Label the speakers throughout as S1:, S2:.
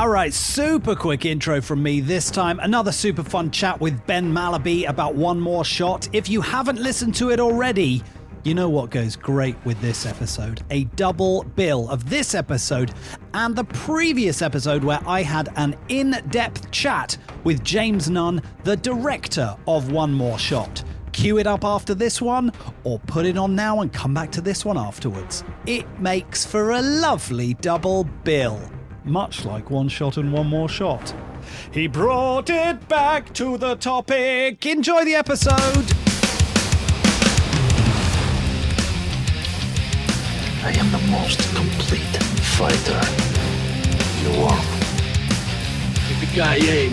S1: All right, super quick intro from me this time. Another super fun chat with Ben Mallaby about One More Shot. If you haven't listened to it already, you know what goes great with this episode. A double bill of this episode and the previous episode where I had an in-depth chat with James Nunn, the director of One More Shot. Cue it up after this one, or put it on now and come back to this one afterwards. It makes for a lovely double bill. Much like One Shot and One More Shot. He brought it back to the topic. Enjoy the episode.
S2: I am the most complete fighter in the world.
S3: Yippee-ki-yay,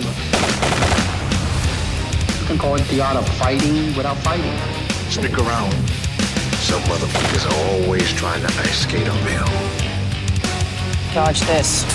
S4: You can call it the art of fighting without fighting.
S2: Stick around. Some motherfuckers are always trying to ice skate uphill.
S5: Dodge this.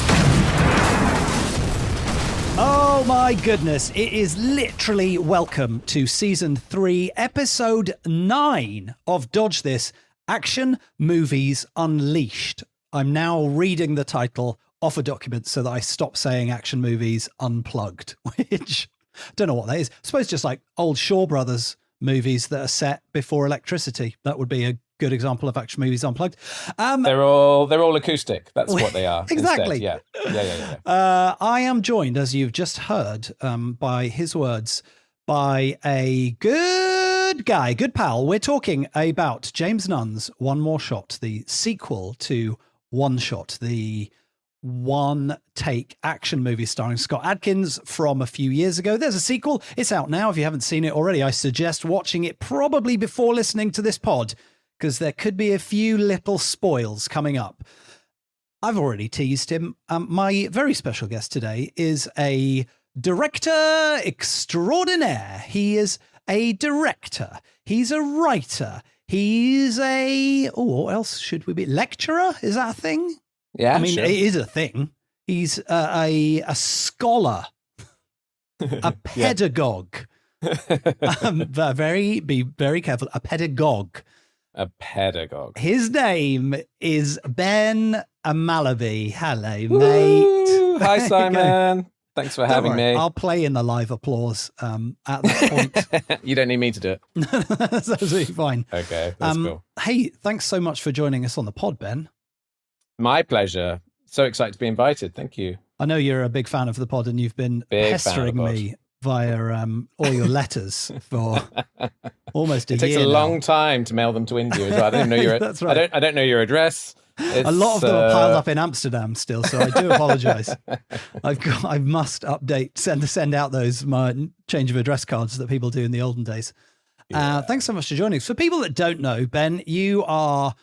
S1: Oh my goodness, it is literally welcome to Season 3, Episode 9 of Dodge This, Action Movies Unleashed. I'm now reading the title off a document so that I stop saying Action Movies Unplugged, which, I don't know what that is. I suppose just like old Shaw Brothers movies that are set before electricity. That would be a good example of Action Movies Unplugged.
S6: They're all acoustic. That's what they are.
S1: Exactly.
S6: Instead. Yeah.
S1: I am joined, as you've just heard, by his words, by a good guy, good pal. We're talking about James Nunn's One More Shot, the sequel to One Shot, the one-take action movie starring Scott Adkins from a few years ago. There's a sequel. It's out now. If you haven't seen it already, I suggest watching it probably before listening to this pod, because there could be a few little spoils coming up. I've already teased him. My very special guest today is a director extraordinaire. He is a director. He's a writer. He's what else should we be? Lecturer? Is that a thing?
S6: Yeah,
S1: I mean,
S6: sure.
S1: It is a thing. He's a scholar, a pedagogue. Be very careful. A pedagogue.
S6: A pedagogue.
S1: His name is Ben Mallaby. Hello, mate.
S6: Woo! Hi, Simon. Thanks for having me.
S1: I'll play in the live applause at that point.
S6: You don't need me to do it.
S1: That's absolutely fine.
S6: Okay, that's cool.
S1: Hey, thanks so much for joining us on the pod, Ben.
S6: My pleasure. So excited to be invited. Thank you.
S1: I know you're a big fan of the pod and you've been pestering me via all your letters for almost a year.
S6: It takes a long time to mail them to India as well. I don't know your
S1: That's right.
S6: I don't know your address.
S1: A lot of them are piled up in Amsterdam still, so I do apologize. I must send out those my change of address cards that people do in the olden days. Thanks so much for joining us. For people that don't know, Ben, you are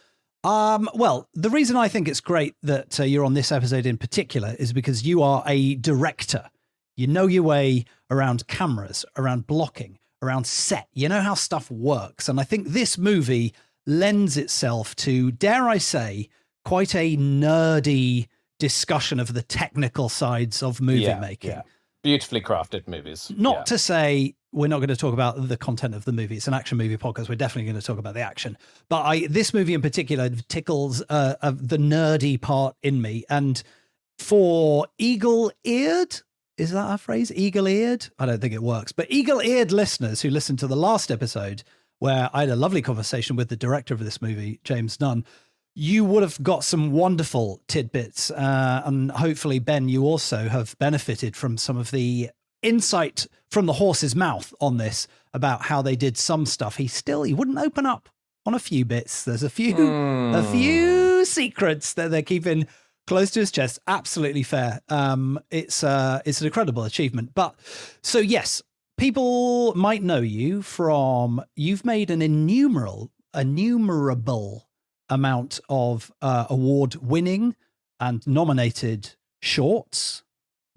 S1: the reason I think it's great that you're on this episode in particular is because you are a director. You know your way around cameras, around blocking, around set. You know how stuff works. And I think this movie lends itself to, dare I say, quite a nerdy discussion of the technical sides of movie making.
S6: Yeah. Beautifully crafted movies.
S1: Not to say we're not going to talk about the content of the movie. It's an action movie podcast. We're definitely going to talk about the action. But this movie in particular tickles the nerdy part in me. And for eagle-eared, is that a phrase? Eagle-eared? I don't think it works. But eagle-eared listeners who listened to the last episode, where I had a lovely conversation with the director of this movie, James Nunn, you would have got some wonderful tidbits. And hopefully, Ben, you also have benefited from some of the insight from the horse's mouth on this about how they did some stuff. He wouldn't open up on a few bits. There's a few secrets that they're keeping close to his chest. Absolutely fair. It's an incredible achievement. But so, yes, people might know you from, you've made an innumerable amount of award-winning and nominated shorts.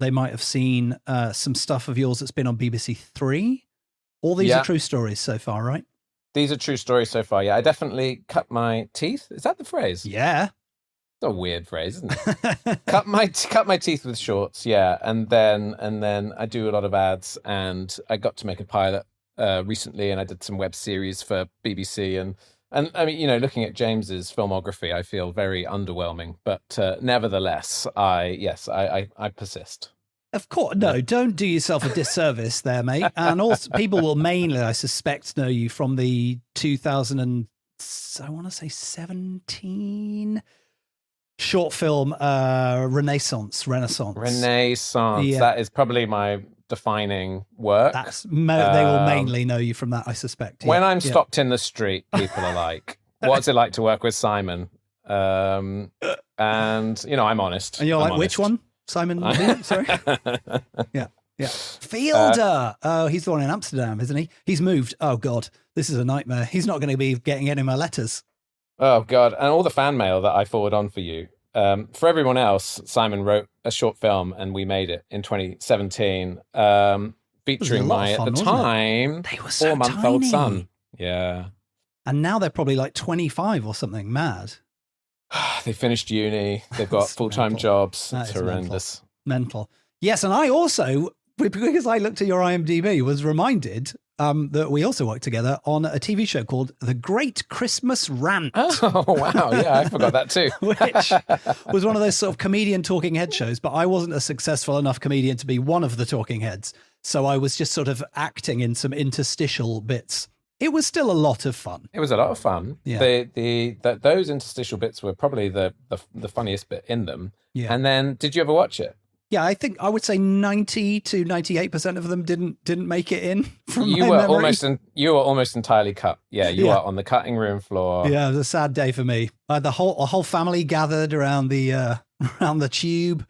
S1: They might have seen some stuff of yours that's been on BBC Three. All these are true stories so far, right?
S6: These are true stories so far, yeah. I definitely cut my teeth. Is that the phrase?
S1: Yeah.
S6: It's a weird phrase, isn't it? cut my teeth with shorts, yeah. And then I do a lot of ads, and I got to make a pilot recently, and I did some web series for BBC, and And I mean, looking at James's filmography, I feel very underwhelming. But nevertheless, I persist.
S1: Of course, no, don't do yourself a disservice there, mate. And also, people will mainly, I suspect, know you from the 2017 short film Renaissance.
S6: Yeah. That is probably my defining work.
S1: They will mainly know you from that, I suspect.
S6: When I'm stopped in the street, people are like, "What's it like to work with Simon?" And I'm honest.
S1: And you're like, "Which one, Simon?" Sorry. Yeah. Fielder. He's the one in Amsterdam, isn't he? He's moved. Oh God, this is a nightmare. He's not going to be getting any of my letters.
S6: Oh God, and all the fan mail that I forward on for you. For everyone else, Simon wrote a short film and we made it in 2017, featuring my, at the time, 4-month-old son. Yeah.
S1: And now they're probably like 25 or something mad.
S6: They finished uni. They've got full-time jobs. It's horrendous.
S1: Mental. Yes, and I also, because I looked at your IMDb, was reminded that we also worked together on a TV show called The Great Christmas Rant.
S6: Oh, wow. Yeah, I forgot that too.
S1: Which was one of those sort of comedian talking head shows, but I wasn't a successful enough comedian to be one of the talking heads. So I was just sort of acting in some interstitial bits. It was still a lot of fun.
S6: It was a lot of fun.
S1: Yeah.
S6: Those interstitial bits were probably the funniest bit in them.
S1: Yeah.
S6: And then, did you ever watch it?
S1: Yeah, I think I would say 90 to 98% of them didn't make it in. From
S6: you
S1: my
S6: were
S1: memory.
S6: you were almost entirely cut. Yeah, you are on the cutting room floor.
S1: Yeah, it was a sad day for me. The whole family gathered around the tube,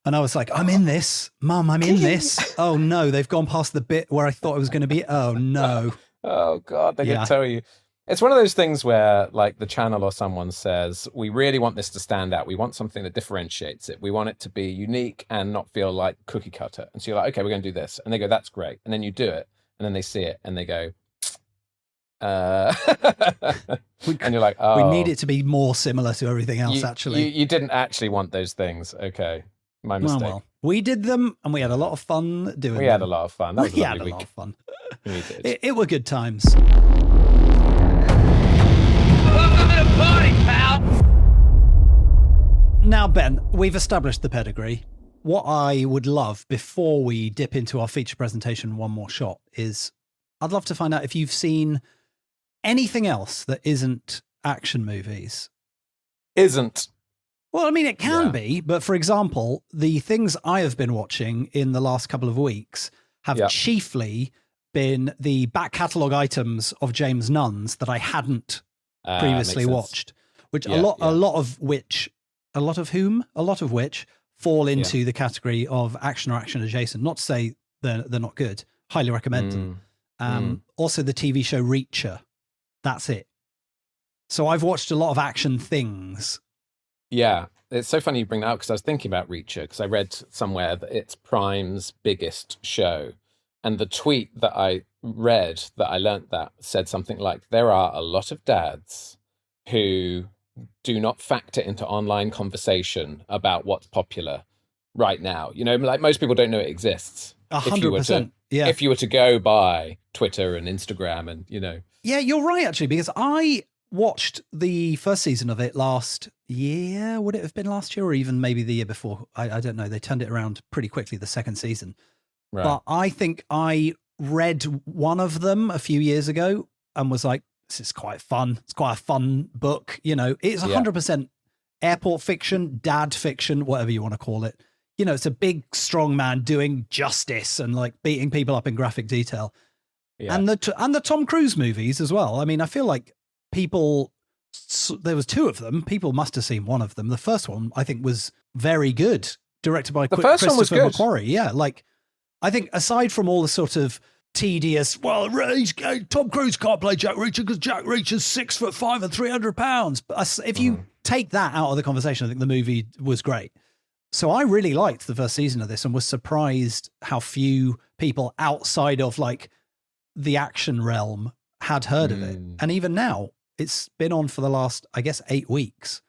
S1: and I was like, "I'm in this, Mum. I'm in this." Oh no, they've gone past the bit where I thought it was going to be. Oh no.
S6: Oh God, they can tell you. It's one of those things where, like, the channel or someone says, "We really want this to stand out. We want something that differentiates it. We want it to be unique and not feel like cookie cutter." And so you're like, "Okay, we're going to do this." And they go, "That's great." And then you do it, and then they see it, and they go, and you're like, "Oh,
S1: we need it to be more similar to everything else." Actually,
S6: you didn't actually want those things. Okay, my mistake.
S1: Well, we did them, and we had a lot of fun doing them.
S6: We had a lot of fun. That was a lovely week.
S1: Lot of fun.
S6: We did.
S1: It were good times.
S3: Welcome to the party, pal!
S1: Now, Ben, we've established the pedigree. What I would love, before we dip into our feature presentation one more shot, is I'd love to find out if you've seen anything else that isn't action movies.
S6: Isn't?
S1: Well, I mean, it can be, but for example, the things I have been watching in the last couple of weeks have chiefly been the back catalogue items of James Nunn's that I hadn't previously watched, which a lot of which fall into the category of action or action adjacent. Not to say they're not good. Highly recommend them. Also the TV show Reacher. That's it. So I've watched a lot of action things.
S6: Yeah. It's so funny you bring that up because I was thinking about Reacher because I read somewhere that it's Prime's biggest show. And the tweet that I read that I learnt that said something like, there are a lot of dads who do not factor into online conversation about what's popular right now. Like most people don't know it exists.
S1: 100%.
S6: If you were to go by Twitter and Instagram and,
S1: Yeah, you're right, actually, because I watched the first season of it last year. Would it have been last year or even maybe the year before? I don't know. They turned it around pretty quickly, the second season. Right. But I think I read one of them a few years ago and was like, this is quite fun. It's quite a fun book. It's 100% airport fiction, dad fiction, whatever you want to call it. It's a big, strong man doing justice and like beating people up in graphic detail. Yeah. And the Tom Cruise movies as well. I mean, I feel like there was two of them. People must have seen one of them. The first one, I think, was very good. Directed by Christopher McQuarrie. Yeah, like, I think aside from all the sort of tedious, Tom Cruise can't play Jack Reacher because Jack Reacher's 6'5" and 300 pounds. But if you take that out of the conversation, I think the movie was great. So I really liked the first season of this and was surprised how few people outside of like the action realm had heard of it. And even now, it's been on for the last, I guess, 8 weeks.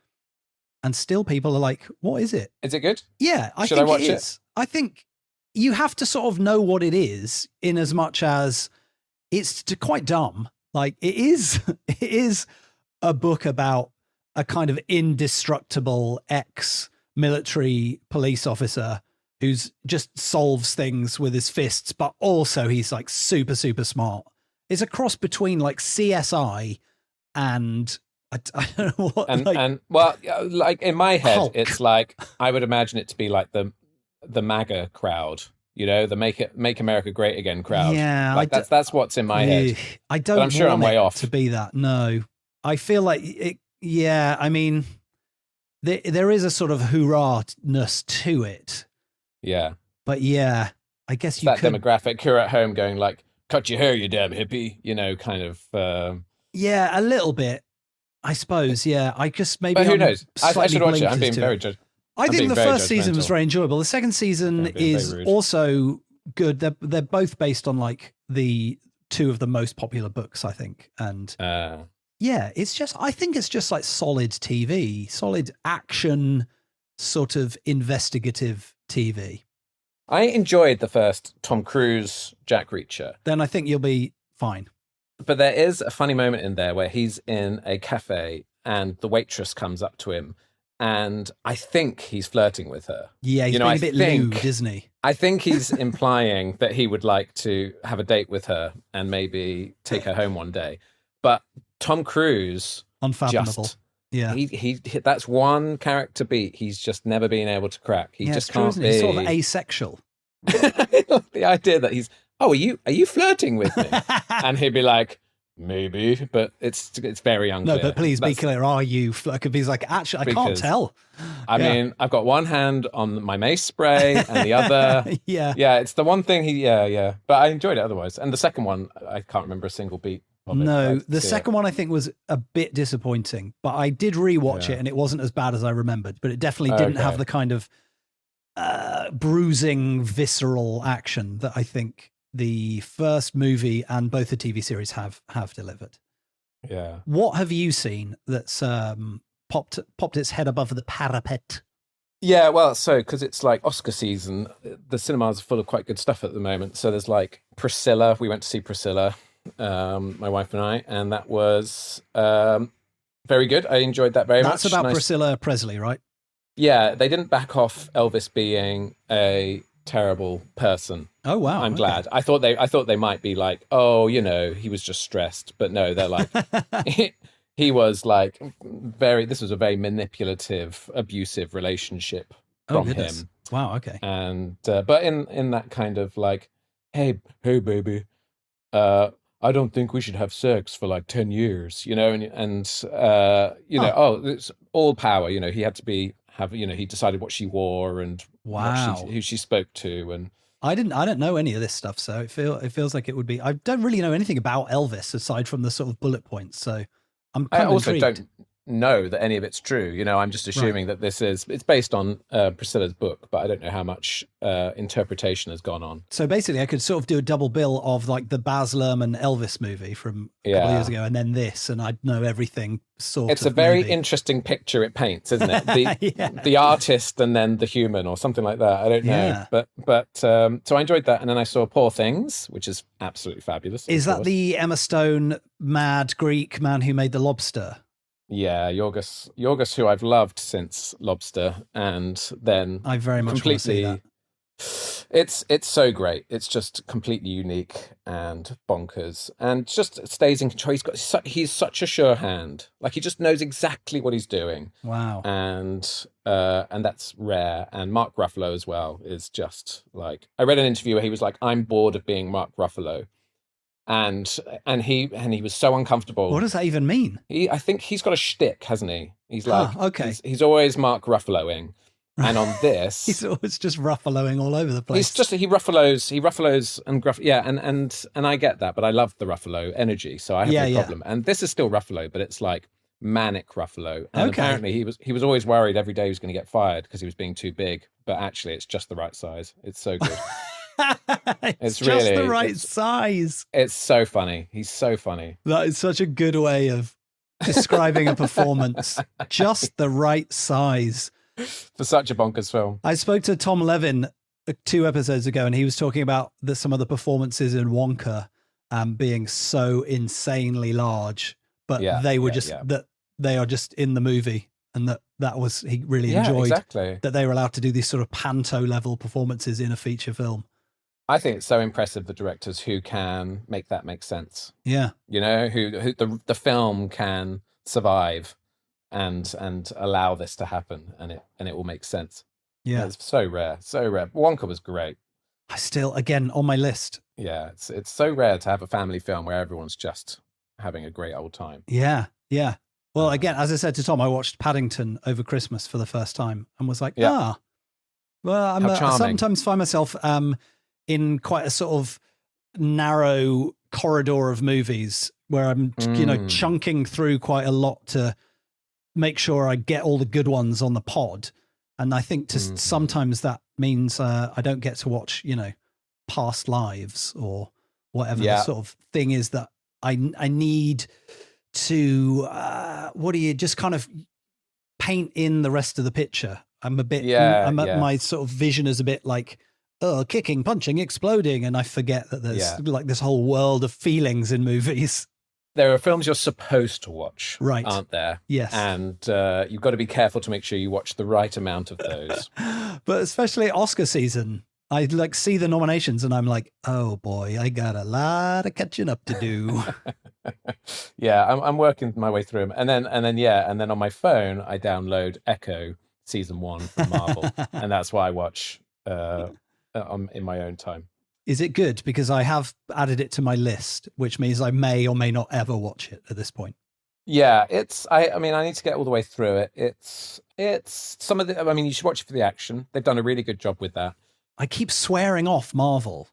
S1: And still people are like, what is it?
S6: Is it good?
S1: Yeah, I think it is. I think you have to sort of know what it is in as much as it's quite dumb. Like it is it is a book about a kind of indestructible ex-military police officer who's just solves things with his fists, but also he's like super, super smart. It's a cross between like CSI and I don't know what.
S6: And well, like in my head,
S1: Hulk.
S6: it's like I would imagine it to be like the MAGA crowd, the Make America Great Again crowd.
S1: Yeah,
S6: like that's what's in my head.
S1: I don't.
S6: But I'm sure I'm way off
S1: to be that. No, I feel like it. Yeah, I mean, there is a sort of hurrah-ness to it.
S6: Yeah,
S1: but yeah, I guess
S6: it's
S1: you
S6: that
S1: could.
S6: demographic who are at home going like, "Cut your hair, you damn hippie," kind of.
S1: Yeah, a little bit, I suppose. Yeah, I just maybe.
S6: But who knows? I
S1: slightly
S6: should watch it. I'm
S1: blinkers
S6: being
S1: to
S6: very
S1: it.
S6: judged.
S1: I think the first season was
S6: judgmental.
S1: very enjoyable. The second season
S6: Yeah, being
S1: is
S6: very rude.
S1: also good. They're both based on like the two of the most popular books, I think. And yeah, I think it's just like solid TV, solid action, sort of investigative TV.
S6: I enjoyed the first Tom Cruise Jack Reacher.
S1: Then I think you'll be fine.
S6: But there is a funny moment in there where he's in a cafe and the waitress comes up to him, and I think he's flirting with her.
S1: Yeah, he's being a bit lewd, isn't he?
S6: I think he's implying that he would like to have a date with her and maybe take her home one day. But Tom Cruise,
S1: Unfathomable.
S6: yeah, he that's one character beat he's just never been able to crack. He just can't
S1: isn't
S6: be.
S1: it? He's sort of asexual.
S6: The idea that he's, are you flirting with me? And he'd be like, maybe, but it's very unclear.
S1: No, but please be clear. Are you? Because he's like, actually, I can't tell.
S6: I mean, I've got one hand on my mace spray and the other. Yeah, it's the one thing yeah. But I enjoyed it otherwise. And the second one, I can't remember a single beat of it.
S1: No, the second one I think was a bit disappointing, but I did rewatch it and it wasn't as bad as I remembered. But it definitely didn't have the kind of bruising, visceral action that I think the first movie and both the TV series have delivered.
S6: Yeah.
S1: What have you seen that's popped its head above the parapet?
S6: Yeah, well, so because it's like Oscar season, the cinemas are full of quite good stuff at the moment. So there's like Priscilla. We went to see Priscilla, my wife and I, and that was very good. I enjoyed that very much.
S1: That's about Priscilla Presley, right?
S6: Yeah, they didn't back off Elvis being a terrible person.
S1: Oh wow!
S6: I'm glad. I thought they might be like, oh, he was just stressed, but no, they're like, he was like this was a very manipulative, abusive relationship from him.
S1: Wow. Okay.
S6: And but in that kind of like, hey baby, I don't think we should have sex for like 10 years, it's all power. He had to he decided what she wore and who she spoke to. And
S1: I don't know any of this stuff, so it feels like it would be. I don't really know anything about Elvis aside from the sort of bullet points. So I'm kind of
S6: also
S1: intrigued.
S6: Don't know that any of it's true. I'm just assuming that it's based on Priscilla's book, but I don't know how much interpretation has gone on.
S1: So basically I could sort of do a double bill of like the Baz Luhrmann Elvis movie from a couple of years ago and then this, and I'd know everything
S6: It's a very interesting picture it paints, isn't it? The artist and then the human or something like that. I don't know. But so I enjoyed that. And then I saw Poor Things, which is absolutely fabulous.
S1: Is that the Emma Stone mad Greek man who made The Lobster?
S6: Yeah, Yorgos, who I've loved since Lobster, and then
S1: I very much want to see that.
S6: It's so great. It's just completely unique and bonkers, and just stays in control. He's such a sure hand. Like he just knows exactly what he's doing.
S1: Wow.
S6: And that's rare. And Mark Ruffalo as well is just like, I read an interview where he was like, I'm bored of being Mark Ruffalo. And he was so uncomfortable.
S1: What does that even mean?
S6: I think he's got a shtick, hasn't he? He's like,
S1: okay.
S6: He's always Mark Ruffaloing, and on this,
S1: he's always just Ruffaloing all over the place.
S6: He Ruffaloes and gruff. Yeah, and I get that, but I love the Ruffalo energy, so I have no problem. And this is still Ruffalo, but it's like manic Ruffalo. And apparently he was always worried every day he was going to get fired because he was being too big. But actually, it's just the right size. It's so good.
S1: it's just really, the right size.
S6: It's so funny. He's so funny.
S1: That is such a good way of describing a performance. Just the right size.
S6: For such a bonkers film.
S1: I spoke to Tom Levin 2 episodes ago and he was talking about some of the performances in Wonka being so insanely large, but
S6: Yeah,
S1: they were
S6: yeah,
S1: just
S6: yeah.
S1: that they are just in the movie, and that was he really
S6: Yeah,
S1: enjoyed
S6: exactly.
S1: that they were allowed to do these sort of panto level performances in a feature film.
S6: I think it's so impressive, the directors who can make that make sense.
S1: Yeah,
S6: You know, who the film can survive and allow this to happen, and it will make sense.
S1: yeah.
S6: It's so rare, so rare. Wonka was great.
S1: I still, again, on my list.
S6: Yeah, it's so rare to have a family film where everyone's just having a great old time.
S1: Yeah, yeah. Well, again, as I said to Tom, I watched Paddington over Christmas for the first time and was like,
S6: Yeah.
S1: well,
S6: How
S1: I
S6: charming.
S1: sometimes find myself in quite a sort of narrow corridor of movies where I'm, chunking through quite a lot to make sure I get all the good ones on the pod. And I think sometimes that means I don't get to watch, Past Lives or whatever the sort of thing is that I need to, just kind of paint in the rest of the picture. I'm a bit, my sort of vision is a bit like, kicking, punching, exploding. And I forget that there's like this whole world of feelings in movies.
S6: There are films you're supposed to watch,
S1: Right.
S6: aren't there?
S1: Yes.
S6: And you've got to be careful to make sure you watch the right amount of those.
S1: But especially Oscar season, I like see the nominations and I'm like, oh boy, I got a lot of catching up to do.
S6: Yeah, I'm working my way through them, and then on my phone I download Echo season 1 from Marvel, and that's why I watch in my own time.
S1: Is it good? Because I have added it to my list, which means I may or may not ever watch it at this point.
S6: Yeah, I mean, I need to get all the way through it. It's some of the. I mean, you should watch it for the action. They've done a really good job with that.
S1: I keep swearing off Marvel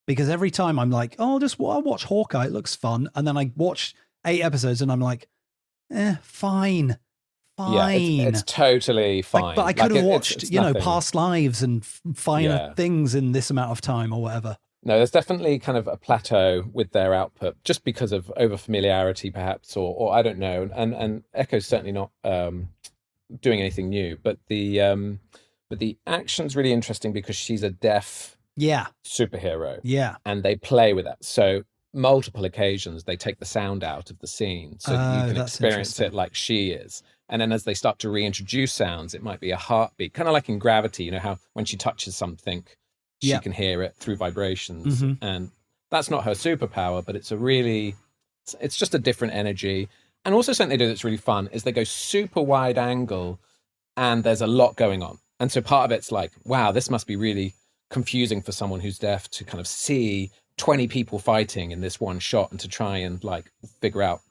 S1: because every time I'm like, oh, I'll watch Hawkeye. It looks fun. And then I watch 8 episodes and I'm like, fine.
S6: Yeah, it's totally fine.
S1: But I could have watched,
S6: it's nothing.
S1: Past Lives and finer things in this amount of time or whatever.
S6: No, there's definitely kind of a plateau with their output just because of over-familiarity, perhaps, or I don't know. And Echo's certainly not doing anything new. But the action's really interesting because she's a deaf superhero.
S1: Yeah.
S6: And they play with that. So multiple occasions, they take the sound out of the scene so that you can experience it like she is. And then as they start to reintroduce sounds, it might be a heartbeat, kind of like in Gravity, how when she touches something, she can hear it through vibrations.
S1: Mm-hmm.
S6: And that's not her superpower, but it's just a different energy. And also something they do that's really fun is they go super wide angle and there's a lot going on. And so part of it's like, wow, this must be really confusing for someone who's deaf to kind of see 20 people fighting in this one shot and to try and like figure out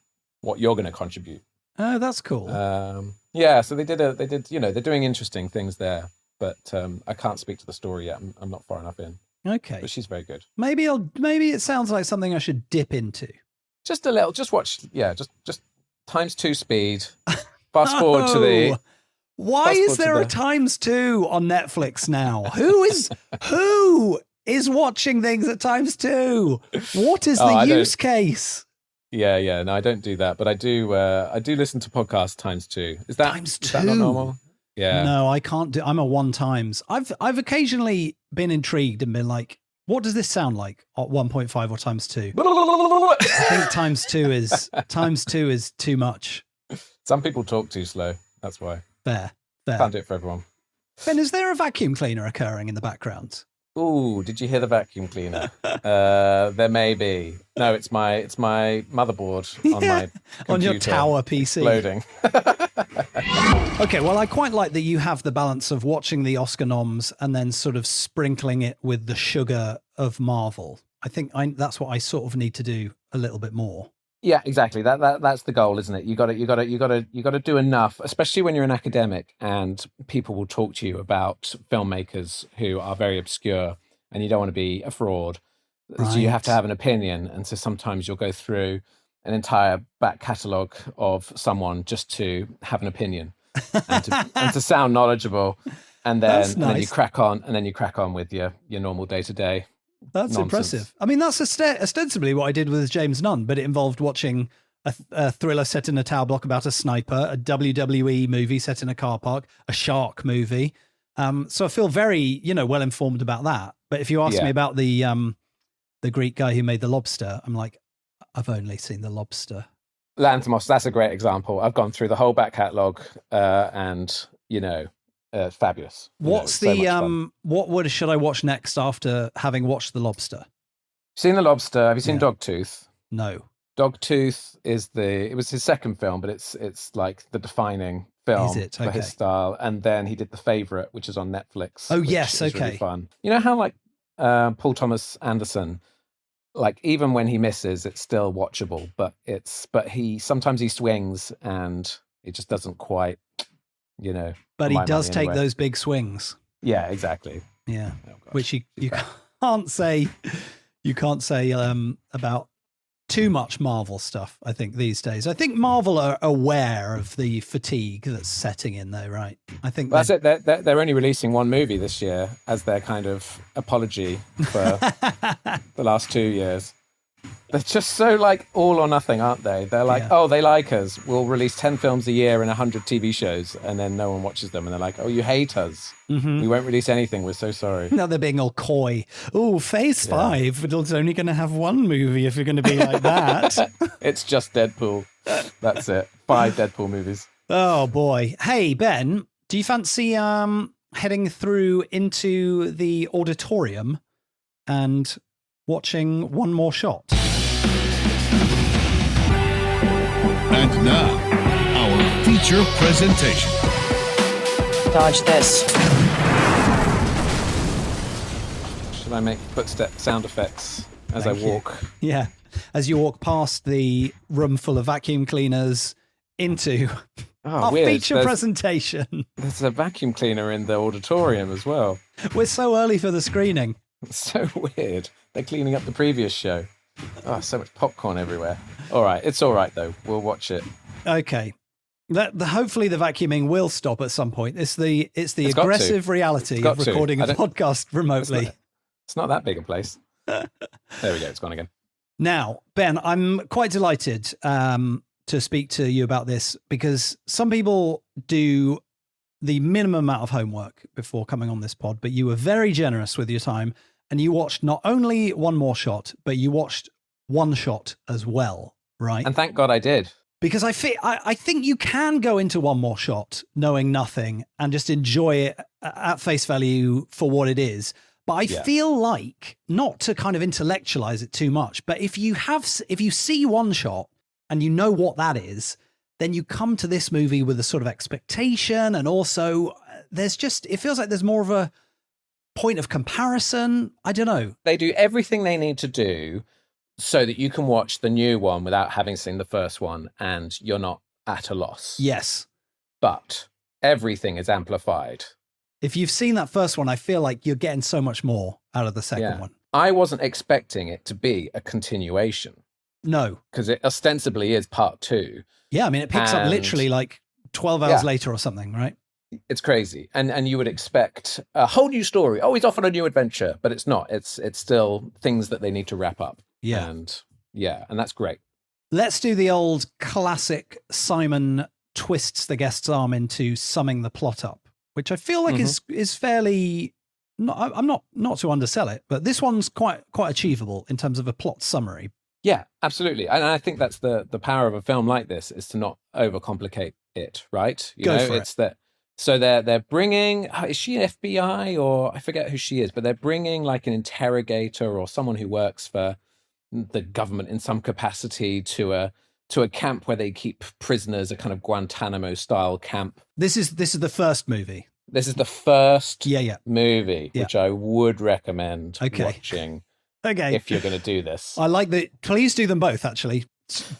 S6: what you're going to contribute.
S1: Oh, that's cool.
S6: So they did, they're doing interesting things there, but I can't speak to the story yet. I'm not far enough in.
S1: Okay.
S6: But she's very good.
S1: Maybe it sounds like something I should dip into.
S6: Just a little, just watch, just ×2 speed. Fast forward to the...
S1: Why is there a ×2 on Netflix now? Who is watching things at ×2? What is the use case?
S6: Yeah. No, I don't do that, but I do listen to podcasts ×2. Is that
S1: ×2?
S6: Is that not normal? Yeah.
S1: No, I can't do. I'm a 1x. I've occasionally been intrigued and been like, what does this sound like at 1.5 or ×2? I think ×2 is too much.
S6: Some people talk too slow. That's why.
S1: Fair.
S6: Can't do it for everyone.
S1: Ben, is there a vacuum cleaner occurring in the background?
S6: Ooh, did you hear the vacuum cleaner? There may be. No, it's my motherboard on my computer.
S1: On your tower PC.
S6: Loading.
S1: Okay, well, I quite like that you have the balance of watching the Oscar noms and then sort of sprinkling it with the sugar of Marvel. I think that's what I sort of need to do a little bit more.
S6: Yeah, exactly. That's the goal, isn't it? You got to do enough, especially when you're an academic and people will talk to you about filmmakers who are very obscure, and you don't want to be a fraud. Right. So you have to have an opinion, and so sometimes you'll go through an entire back catalogue of someone just to have an opinion and to sound knowledgeable, and then you crack on with your normal day to day.
S1: That's
S6: nonsense.
S1: Impressive. I mean, that's ostensibly what I did with James Nunn, but it involved watching a thriller set in a tower block about a sniper, a WWE movie set in a car park, a shark movie. So I feel very, well informed about that. But if you ask me about the the Greek guy who made The Lobster, I'm like, I've only seen The Lobster.
S6: Lanthimos, that's a great example. I've gone through the whole back catalogue and, fabulous.
S1: What's what should I watch next after having watched The Lobster?
S6: Seen The Lobster. Have you seen Dogtooth?
S1: No.
S6: Dogtooth it was his second film, but it's like the defining film for his style. And then he did The Favourite, which is on Netflix.
S1: Oh, yes,
S6: okay. Really fun. You know how like Paul Thomas Anderson, like even when he misses, it's still watchable, but he sometimes swings and it just doesn't quite,
S1: But he does take those big swings.
S6: Yeah, exactly.
S1: Yeah, which you can't say. You can't say about too much Marvel stuff, I think, these days. I think Marvel are aware of the fatigue that's setting in though, right? I think
S6: that's it. They're only releasing one movie this year as their kind of apology for the last 2 years. They're just so like all or nothing, aren't they? They're like, oh, they like us. We'll release 10 films a year and 100 TV shows, and then no one watches them. And they're like, oh, you hate us. Mm-hmm. We won't release anything. We're so sorry.
S1: Now they're being all coy. Oh, Phase 5, but it's only going to have one movie if you're going to be like that.
S6: It's just Deadpool. That's it. 5 Deadpool movies.
S1: Oh, boy. Hey, Ben, do you fancy heading through into the auditorium and watching One More Shot?
S7: And now, our feature presentation.
S5: Dodge this.
S6: Should I make footstep sound effects as
S1: Thank
S6: I walk?
S1: You. Yeah, as you walk past the room full of vacuum cleaners into our feature presentation.
S6: There's a vacuum cleaner in the auditorium as well.
S1: We're so early for the screening.
S6: It's so weird. They're cleaning up the previous show. Oh, so much popcorn everywhere. All right, it's all right though. We'll watch it.
S1: Okay. Hopefully the vacuuming will stop at some point. It's the aggressive reality of recording a podcast remotely.
S6: It's not that big a place. There we go. It's gone again.
S1: Now, Ben, I'm quite delighted to speak to you about this because some people do the minimum amount of homework before coming on this pod, but you were very generous with your time and you watched not only One More Shot, but you watched One Shot as well, right?
S6: And thank God I did.
S1: Because I think you can go into One More Shot knowing nothing and just enjoy it at face value for what it is. But I feel like, not to kind of intellectualize it too much, but if you see One Shot and you know what that is, then you come to this movie with a sort of expectation, and also it feels like there's more of a point of comparison. I don't know.
S6: They do everything they need to do so that you can watch the new one without having seen the first one, and you're not at a loss.
S1: Yes.
S6: But everything is amplified.
S1: If you've seen that first one, I feel like you're getting so much more out of the second one.
S6: I wasn't expecting it to be a continuation.
S1: No.
S6: Because it ostensibly is part 2.
S1: Yeah, I mean, it picks up literally like 12 hours later or something, right?
S6: It's crazy. And you would expect a whole new story. Oh, he's off on a new adventure. But it's not. It's still things that they need to wrap up.
S1: Yeah.
S6: And that's great.
S1: Let's do the old classic Simon twists the guest's arm into summing the plot up, which I feel like is fairly... I'm not to undersell it, but this one's quite achievable in terms of a plot summary.
S6: Yeah, absolutely. And I think that's the power of a film like this, is to not overcomplicate it, right? It's that. So they're bringing, is she an FBI or I forget who she is, but they're bringing like an interrogator or someone who works for the government in some capacity to a camp where they keep prisoners, a kind of Guantanamo style camp.
S1: This is the first movie.
S6: This is the first movie, which I would recommend watching.
S1: Okay.
S6: If you're going to do this.
S1: I like that. Please do them both, actually.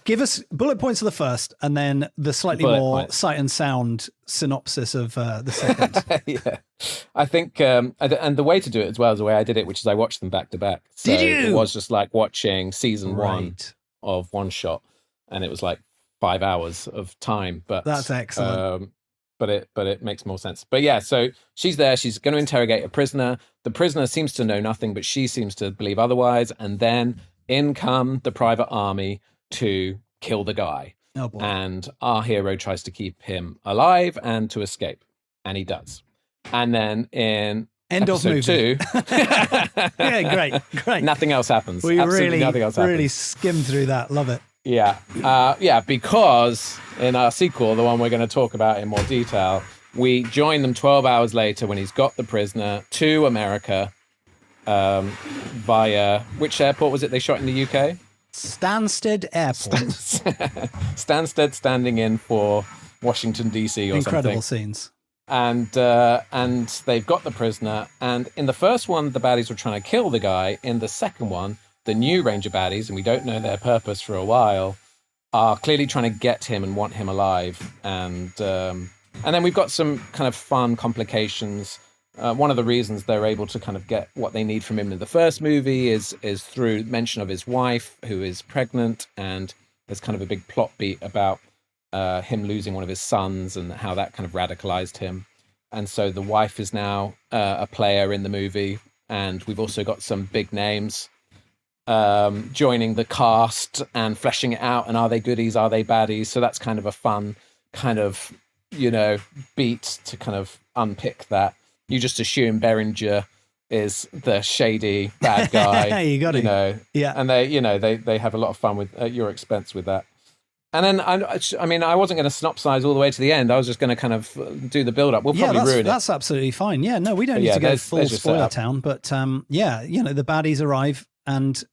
S1: Give us bullet points of the first and then the slightly more sight and sound synopsis of the second.
S6: Yeah. I think, and the way to do it as well is the way I did it, which is I watched them back to back. So
S1: did you?
S6: It was just like watching season 1 of One Shot, and it was like 5 hours of time. But
S1: that's excellent.
S6: But it makes more sense. But yeah, so she's there. She's going to interrogate a prisoner. The prisoner seems to know nothing, but she seems to believe otherwise. And then in come the private army to kill the guy.
S1: Oh boy.
S6: And our hero tries to keep him alive and to escape. And he does. And then in
S1: End of
S6: episode
S1: movie.
S6: 2.
S1: Yeah, great.
S6: Nothing else happens.
S1: We
S6: Absolutely nothing else happens.
S1: really skimmed through that. Love it.
S6: Yeah, because in our sequel, the one we're going to talk about in more detail, we join them 12 hours later when he's got the prisoner to America via, which airport was it they shot in the UK?
S1: Stansted Airport.
S6: Stansted standing in for Washington, D.C. or
S1: Incredible
S6: something.
S1: scenes.
S6: And they've got the prisoner. And in the first one, the baddies were trying to kill the guy. In the second one, the new Ranger baddies, and we don't know their purpose for a while, are clearly trying to get him and want him alive. And then we've got some kind of fun complications. One of the reasons they're able to kind of get what they need from him in the first movie is through mention of his wife, who is pregnant, and there's kind of a big plot beat about him losing one of his sons and how that kind of radicalized him. And so the wife is now a player in the movie, and we've also got some big names joining the cast and fleshing it out. And are they goodies? Are they baddies? So that's kind of a fun kind of, beat to kind of unpick that. You just assume Beringer is the shady bad guy.
S1: You got it. Yeah.
S6: And they have a lot of fun with at your expense with that. And then, I wasn't going to synopsize all the way to the end. I was just going to kind of do the build-up. We'll probably ruin it.
S1: That's absolutely fine. Yeah, no, we don't need to go full spoiler town. But the baddies arrive, and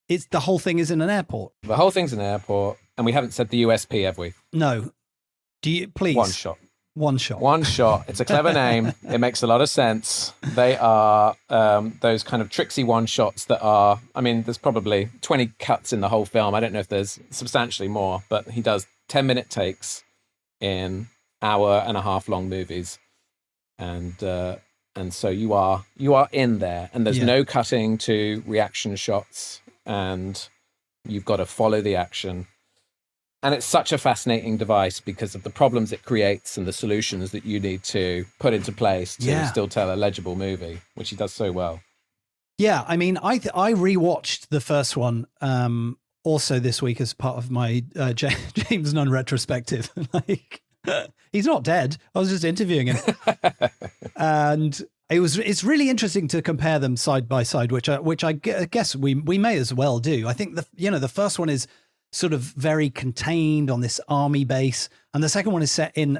S1: the whole thing is in an airport.
S6: The whole thing's in an airport, and we haven't said the USP, have we?
S1: No. Do you, please?
S6: One shot.
S1: One shot.
S6: One shot. It's a clever name. It makes a lot of sense. They are those kind of tricksy one shots that are, there's probably 20 cuts in the whole film. I don't know if there's substantially more, but he does 10-minute takes in hour-and-a-half long movies. And so you are in there, and there's no cutting to reaction shots, and you've got to follow the action. And it's such a fascinating device because of the problems it creates and the solutions that you need to put into place to still tell a legible movie, which he does so well.
S1: Yeah, I rewatched the first one also this week as part of my James Nunn retrospective. He's not dead. I was just interviewing him. And it's really interesting to compare them side by side, which I guess we may as well do. I think the first one is sort of very contained on this army base, and the second one is set in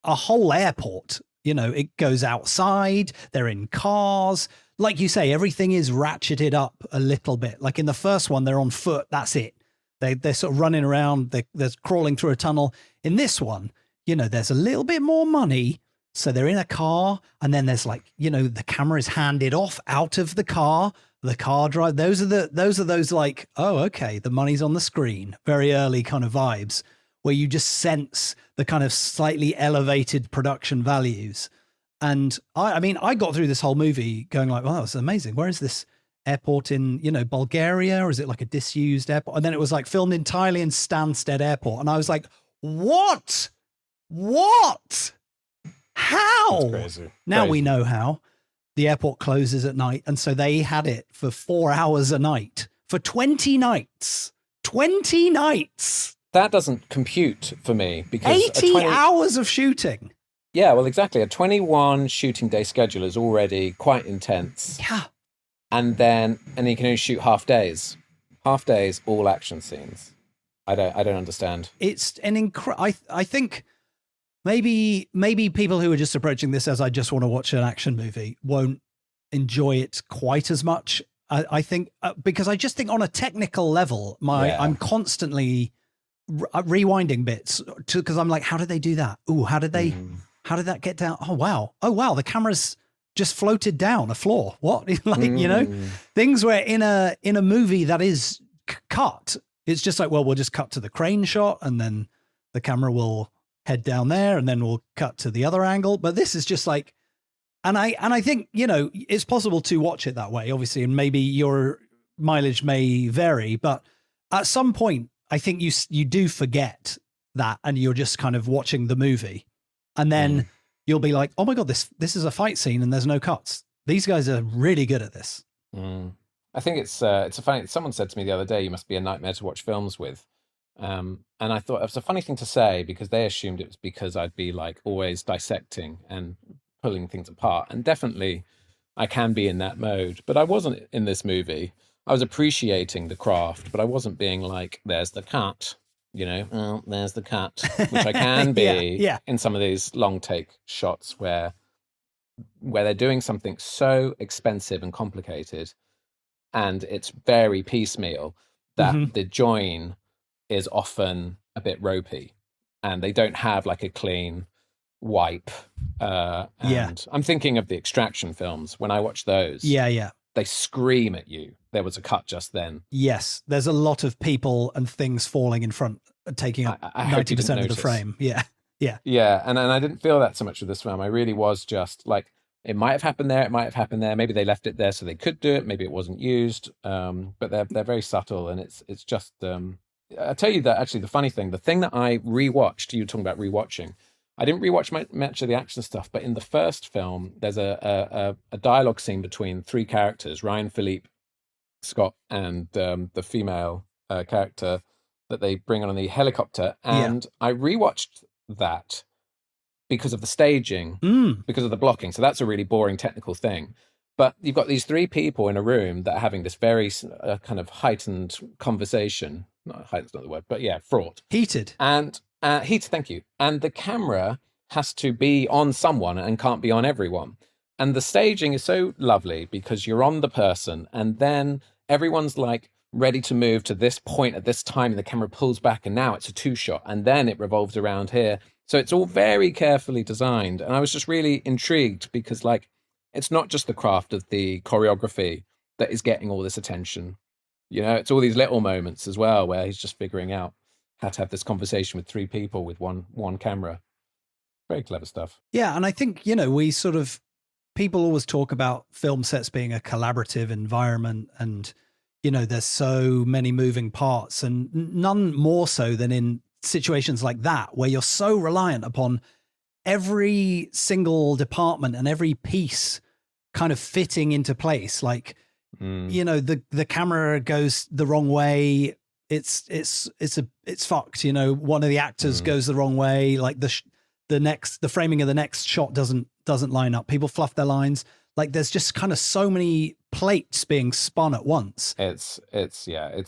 S1: a whole airport. It goes outside, they're in cars, like you say, everything is ratcheted up a little bit. Like in the first one, they're on foot, that's it. They're sort of running around, they're crawling through a tunnel. In this one, there's a little bit more money, so they're in a car, and then there's the camera is handed off out of the car drive. Those are those like, oh, okay, the money's on the screen. Very early kind of vibes where you just sense the kind of slightly elevated production values. And I got through this whole movie going like, wow, it's amazing. Where is this airport in, Bulgaria? Or is it like a disused airport? And then it was like filmed entirely in Stansted Airport. And I was like, what? How?
S6: That's crazy.
S1: Now we know how. The airport closes at night, and so they had it for 4 hours a night for 20 nights. 20 nights.
S6: That doesn't compute for me because
S1: 80 hours of shooting.
S6: Yeah, well, exactly. A 21 shooting day schedule is already quite intense.
S1: Yeah.
S6: And you can only shoot half days, all action scenes. I don't understand.
S1: It's an I think maybe people who are just approaching this as I just want to watch an action movie won't enjoy it quite as much. I think because I just think on a technical level, I'm constantly rewinding bits because I'm like, how did they do that? Ooh, how did that get down? Oh wow, the camera's just floated down a floor. What? Things where in a movie that is cut, it's just like, well, we'll just cut to the crane shot and then the camera will head down there and then we'll cut to the other angle. But this is just like, and I think, it's possible to watch it that way, obviously, and maybe your mileage may vary, but at some point, I think you do forget that and you're just kind of watching the movie and then you'll be like, oh my God, this is a fight scene and there's no cuts. These guys are really good at this.
S6: I think it's a funny, someone said to me the other day, you must be a nightmare to watch films with. And I thought it was a funny thing to say because they assumed it was because I'd be like always dissecting and pulling things apart. And definitely I can be in that mode. But I wasn't in this movie. I was appreciating the craft, but I wasn't being like, there's the cut, oh, there's the cut, which I can be in some of these long take shots where they're doing something so expensive and complicated, and it's very piecemeal that the join is often a bit ropey, and they don't have like a clean wipe. And I'm thinking of the Extraction films. When I watch those, they scream at you. There was a cut just then.
S1: Yes, there's a lot of people and things falling in front, taking up 90% of the frame. Yeah.
S6: And I didn't feel that so much with this film. I really was just like, it might have happened there. It might have happened there. Maybe they left it there so they could do it. Maybe it wasn't used. But they're very subtle, and it's just. I tell you that actually, the funny thing, the thing that I rewatched. You were talking about rewatching. I didn't rewatch much of the action stuff, but in the first film, there's a dialogue scene between three characters: Ryan, Philippe, Scott, and the female character that they bring on the helicopter. And I rewatched that because of the staging, because of the blocking. So that's a really boring technical thing. But you've got these three people in a room that are having this very kind of heightened conversation. Not heightened's not the word, but fraught.
S1: Heated.
S6: And heated, thank you. And the camera has to be on someone and can't be on everyone. And the staging is so lovely because you're on the person, and then everyone's like ready to move to this point at this time, and the camera pulls back, and now it's a two shot, and then it revolves around here. So it's all very carefully designed. And I was just really intrigued because, like, it's not just the craft of the choreography that is getting all this attention. It's all these little moments as well where he's just figuring out how to have this conversation with three people with one camera. Very clever stuff.
S1: Yeah, and I think, we sort of, people always talk about film sets being a collaborative environment, and, there's so many moving parts, and none more so than in situations like that, where you're so reliant upon every single department and every piece kind of fitting into place. Like, the camera goes the wrong way. It's fucked. One of the actors goes the wrong way. Like the framing of the next shot doesn't line up. People fluff their lines. Like, there's just kind of so many plates being spun at once.
S6: It's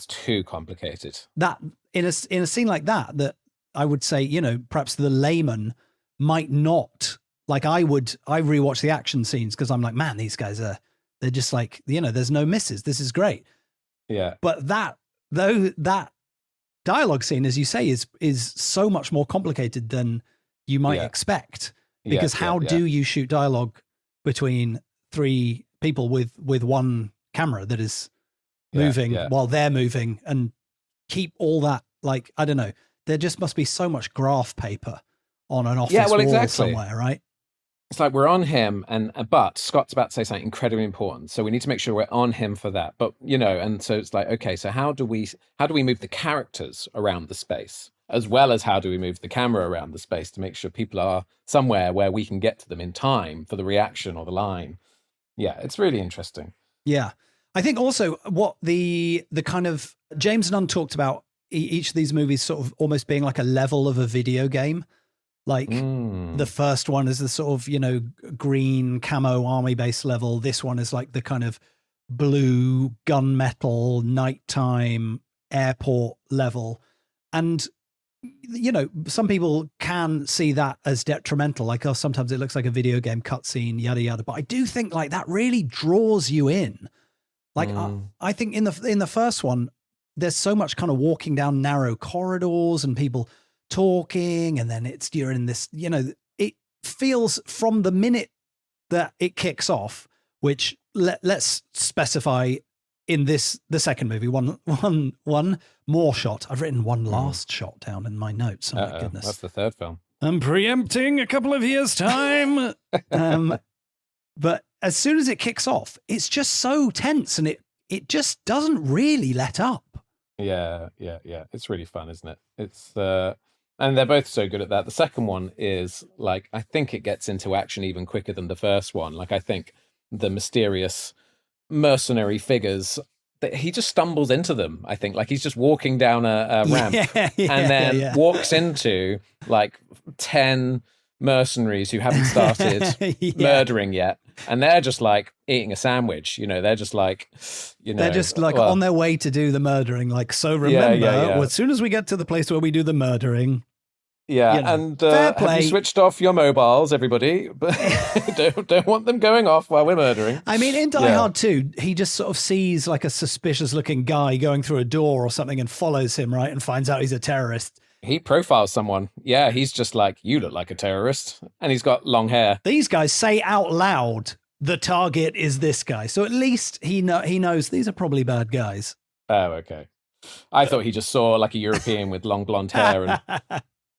S6: too complicated.
S1: That in a scene like that I would say, perhaps the layman might not, like, I rewatch the action scenes because I'm like, man, these guys they're just like, there's no misses. This is great.
S6: Yeah.
S1: But that dialogue scene, as you say, is so much more complicated than you might expect, because how do you shoot dialogue between three people with one camera that is moving while they're moving, and keep all that, like, I don't know, there just must be so much graph paper on an office wall somewhere, right?
S6: It's like we're on him, but Scott's about to say something incredibly important, so we need to make sure we're on him for that. But and so it's like, okay, so how do we move the characters around the space, as well as how do we move the camera around the space to make sure people are somewhere where we can get to them in time for the reaction or the line? Yeah, it's really interesting.
S1: Yeah, I think also what the kind of James Nunn talked about each of these movies sort of almost being like a level of a video game. Like the first one is the sort of, green camo army base level. This one is like the kind of blue gunmetal nighttime airport level. And, some people can see that as detrimental. Like, oh, sometimes it looks like a video game cutscene, yada, yada. But I do think like that really draws you in. Like, I think in the first one, there's so much kind of walking down narrow corridors and people talking, and then you're in this, it feels from the minute that it kicks off, which let's specify in the second movie, one more shot. I've written one last shot down in my notes. Oh my goodness.
S6: That's the third film.
S1: I'm preempting a couple of years' time. But as soon as it kicks off, it's just so tense, and it just doesn't really let up.
S6: Yeah. It's really fun, isn't it? It's and they're both so good at that. The second one is like, I think it gets into action even quicker than the first one. Like, I think the mysterious mercenary figures, that he just stumbles into them. I think, like, he's just walking down a ramp and then walks into like 10 mercenaries who haven't started
S1: Yeah.
S6: murdering yet, and they're just like eating a sandwich. They're just like,
S1: they're just like
S6: well,
S1: on their way to do the murdering. Like, so remember,
S6: yeah.
S1: as soon as we get to the place where we do the murdering,
S6: yeah,
S1: you know,
S6: and
S1: fair
S6: have
S1: play.
S6: you switched off your mobiles, everybody? But don't want them going off while we're murdering.
S1: I mean, in Die
S6: Yeah.
S1: Hard 2, he just sort of sees like a suspicious looking guy going through a door or something and follows him, right? And finds out he's a terrorist.
S6: He profiles someone. Yeah, he's just like, you look like a terrorist, and he's got long hair.
S1: These guys say out loud, the target is this guy. So at least he knows these are probably bad guys.
S6: Oh, okay. I thought he just saw like a European with long blonde hair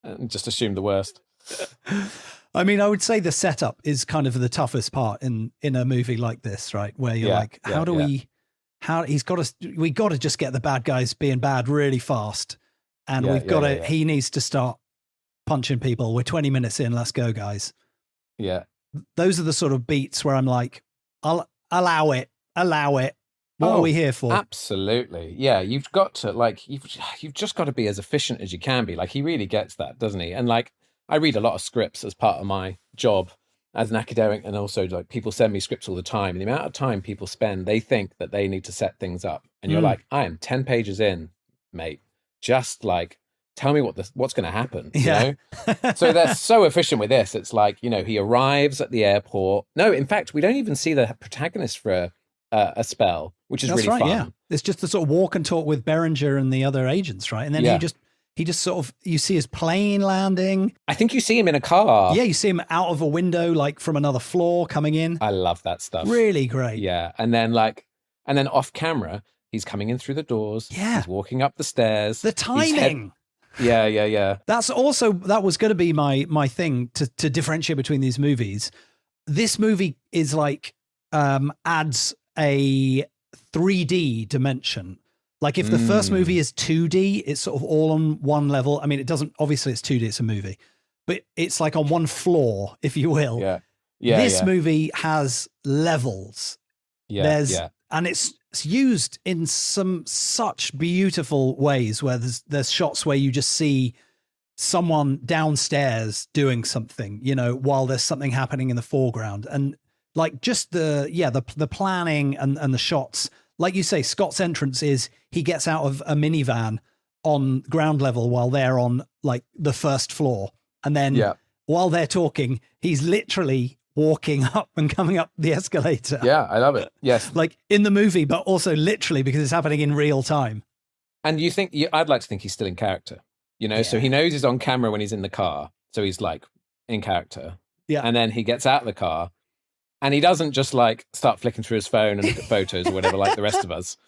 S6: and just assumed the worst.
S1: I mean, I would say the setup is kind of the toughest part in a movie like this, right? Where you're like, we got to just get the bad guys being bad really fast. And he needs to start punching people. We're 20 minutes in. Let's go, guys.
S6: Yeah.
S1: Those are the sort of beats where I'm like, I'll allow it. What are we here for?
S6: Absolutely. Yeah. You've got to you've just got to be as efficient as you can be. Like, he really gets that, doesn't he? And like, I read a lot of scripts as part of my job as an academic, and also like people send me scripts all the time. And the amount of time people spend, they think that they need to set things up. And you're like, I am 10 pages in, mate. Just like, tell me what's going to happen. You know? So they're so efficient with this. It's like, he arrives at the airport. No, in fact, we don't even see the protagonist for a spell, which is
S1: That's
S6: really
S1: right,
S6: fun.
S1: Yeah, it's just the sort of walk and talk with Berenger and the other agents, right? And then he just sort of, you see his plane landing.
S6: I think you see him in a car.
S1: Yeah, you see him out of a window, like from another floor coming in.
S6: I love that stuff.
S1: Really great.
S6: Yeah, and then off camera, he's coming in through the doors.
S1: Yeah.
S6: He's walking up the stairs.
S1: The timing.
S6: Yeah.
S1: That was going to be my thing to differentiate between these movies. This movie is like, adds a 3D dimension. Like if the first movie is 2D, it's sort of all on one level. I mean, obviously it's 2D, it's a movie, but it's like on one floor, if you will.
S6: Yeah.
S1: This movie has levels.
S6: Yeah.
S1: And it's used in some such beautiful ways where there's shots where you just see someone downstairs doing something, while there's something happening in the foreground. And like just the planning and the shots, like you say, Scott's entrance is he gets out of a minivan on ground level while they're on like the first floor. And then while they're talking, he's literally walking up and coming up the escalator.
S6: Yeah, I love it. Yes.
S1: Like in the movie, but also literally because it's happening in real time.
S6: And I'd like to think he's still in character, so he knows he's on camera when he's in the car. So he's like in character. Yeah. And then he gets out of the car and he doesn't just like start flicking through his phone and look at photos or whatever, like the rest of us.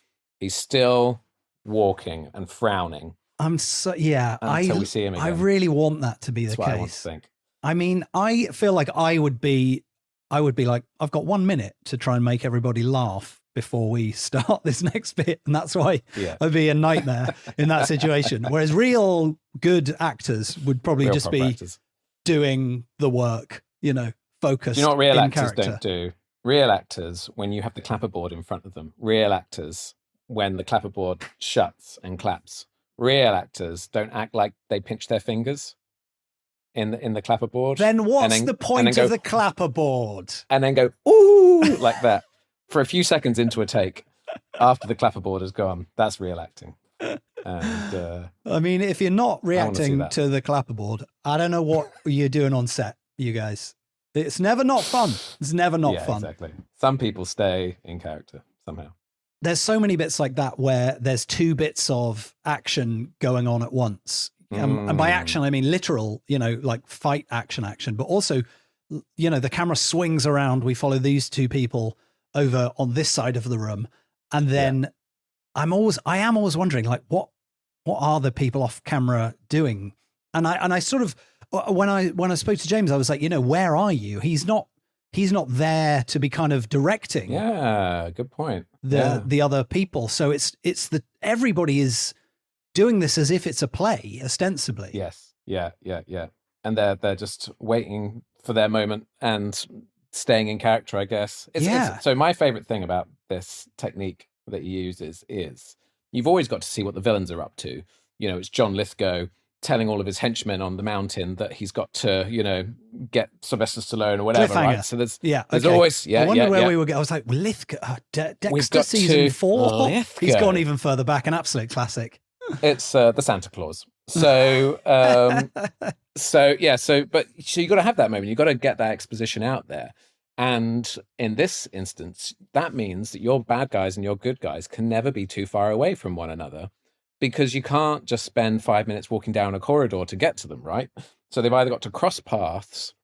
S6: He's still walking and frowning. Until we see him again.
S1: I really want that to be the
S6: That's
S1: case.
S6: what I want to think.
S1: I mean, I feel like I would be like, I've got 1 minute to try and make everybody laugh before we start this next bit. And that's why I'd be a nightmare in that situation. Whereas real good actors would probably just be doing the work, focused.
S6: Do you know what real actors
S1: character.
S6: don't do? Real actors, when you have the clapperboard in front of them, real actors, when the clapperboard shuts and claps, real actors don't act like they pinch their fingers in the clapperboard.
S1: Then what's the point of the clapperboard?
S6: And then go, ooh, like that for a few seconds into a take after the clapperboard has gone. That's real acting. And
S1: I mean, if you're not reacting to the clapperboard, I don't know what you're doing on set, you guys. It's never not fun. It's never not fun.
S6: Exactly. Some people stay in character somehow.
S1: There's so many bits like that where there's two bits of action going on at once. And by action, I mean literal, like fight action, but also, the camera swings around. We follow these two people over on this side of the room. And then I am always wondering, like, what are the people off camera doing? And I sort of, when I spoke to James, I was like, where are you? He's not there to be kind of directing.
S6: Yeah, good point.
S1: The other people. So it's everybody is doing this as if it's a play, ostensibly.
S6: Yes. Yeah. And they're just waiting for their moment and staying in character, I guess. So my favorite thing about this technique that he uses is you've always got to see what the villains are up to. It's John Lithgow telling all of his henchmen on the mountain that he's got to, get Sylvester Stallone or whatever.
S1: Cliffhanger.
S6: Right? So there's
S1: okay.
S6: always,
S1: I wonder where we were going. I was like, Lithgow, Dexter season 4.
S6: Lithgow.
S1: He's gone even further back. An absolute classic.
S6: It's the Santa Claus. So, so you got to have that moment. You got to get that exposition out there. And in this instance, that means that your bad guys and your good guys can never be too far away from one another, because you can't just spend 5 minutes walking down a corridor to get to them, right? So they've either got to cross paths,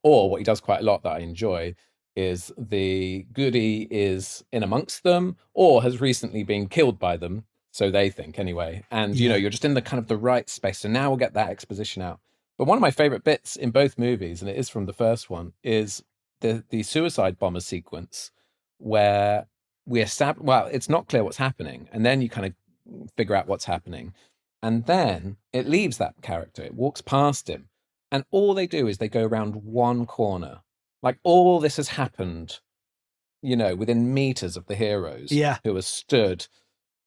S6: or what he does quite a lot that I enjoy is the goodie is in amongst them or has recently been killed by them. So they think anyway. And, you're just in the kind of the right space. So now we'll get that exposition out. But one of my favorite bits in both movies, and it is from the first one, is the suicide bomber sequence where we establish, it's not clear what's happening. And then you kind of figure out what's happening. And then it leaves that character. It walks past him. And all they do is they go around one corner. Like all this has happened, within meters of the heroes who are stood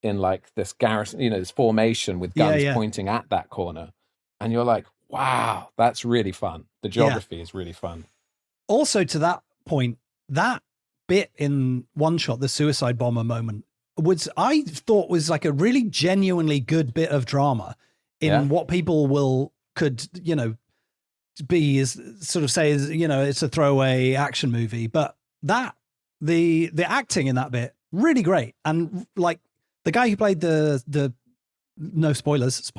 S6: in like this garrison, this formation with guns pointing at that corner. And you're like, wow, that's really fun. The geography is really fun.
S1: Also, to that point, that bit in One Shot, the suicide bomber moment, I thought was like a really genuinely good bit of drama in what people could be is sort of say is, it's a throwaway action movie, but that the acting in that bit really great. And like the guy who played the no spoilers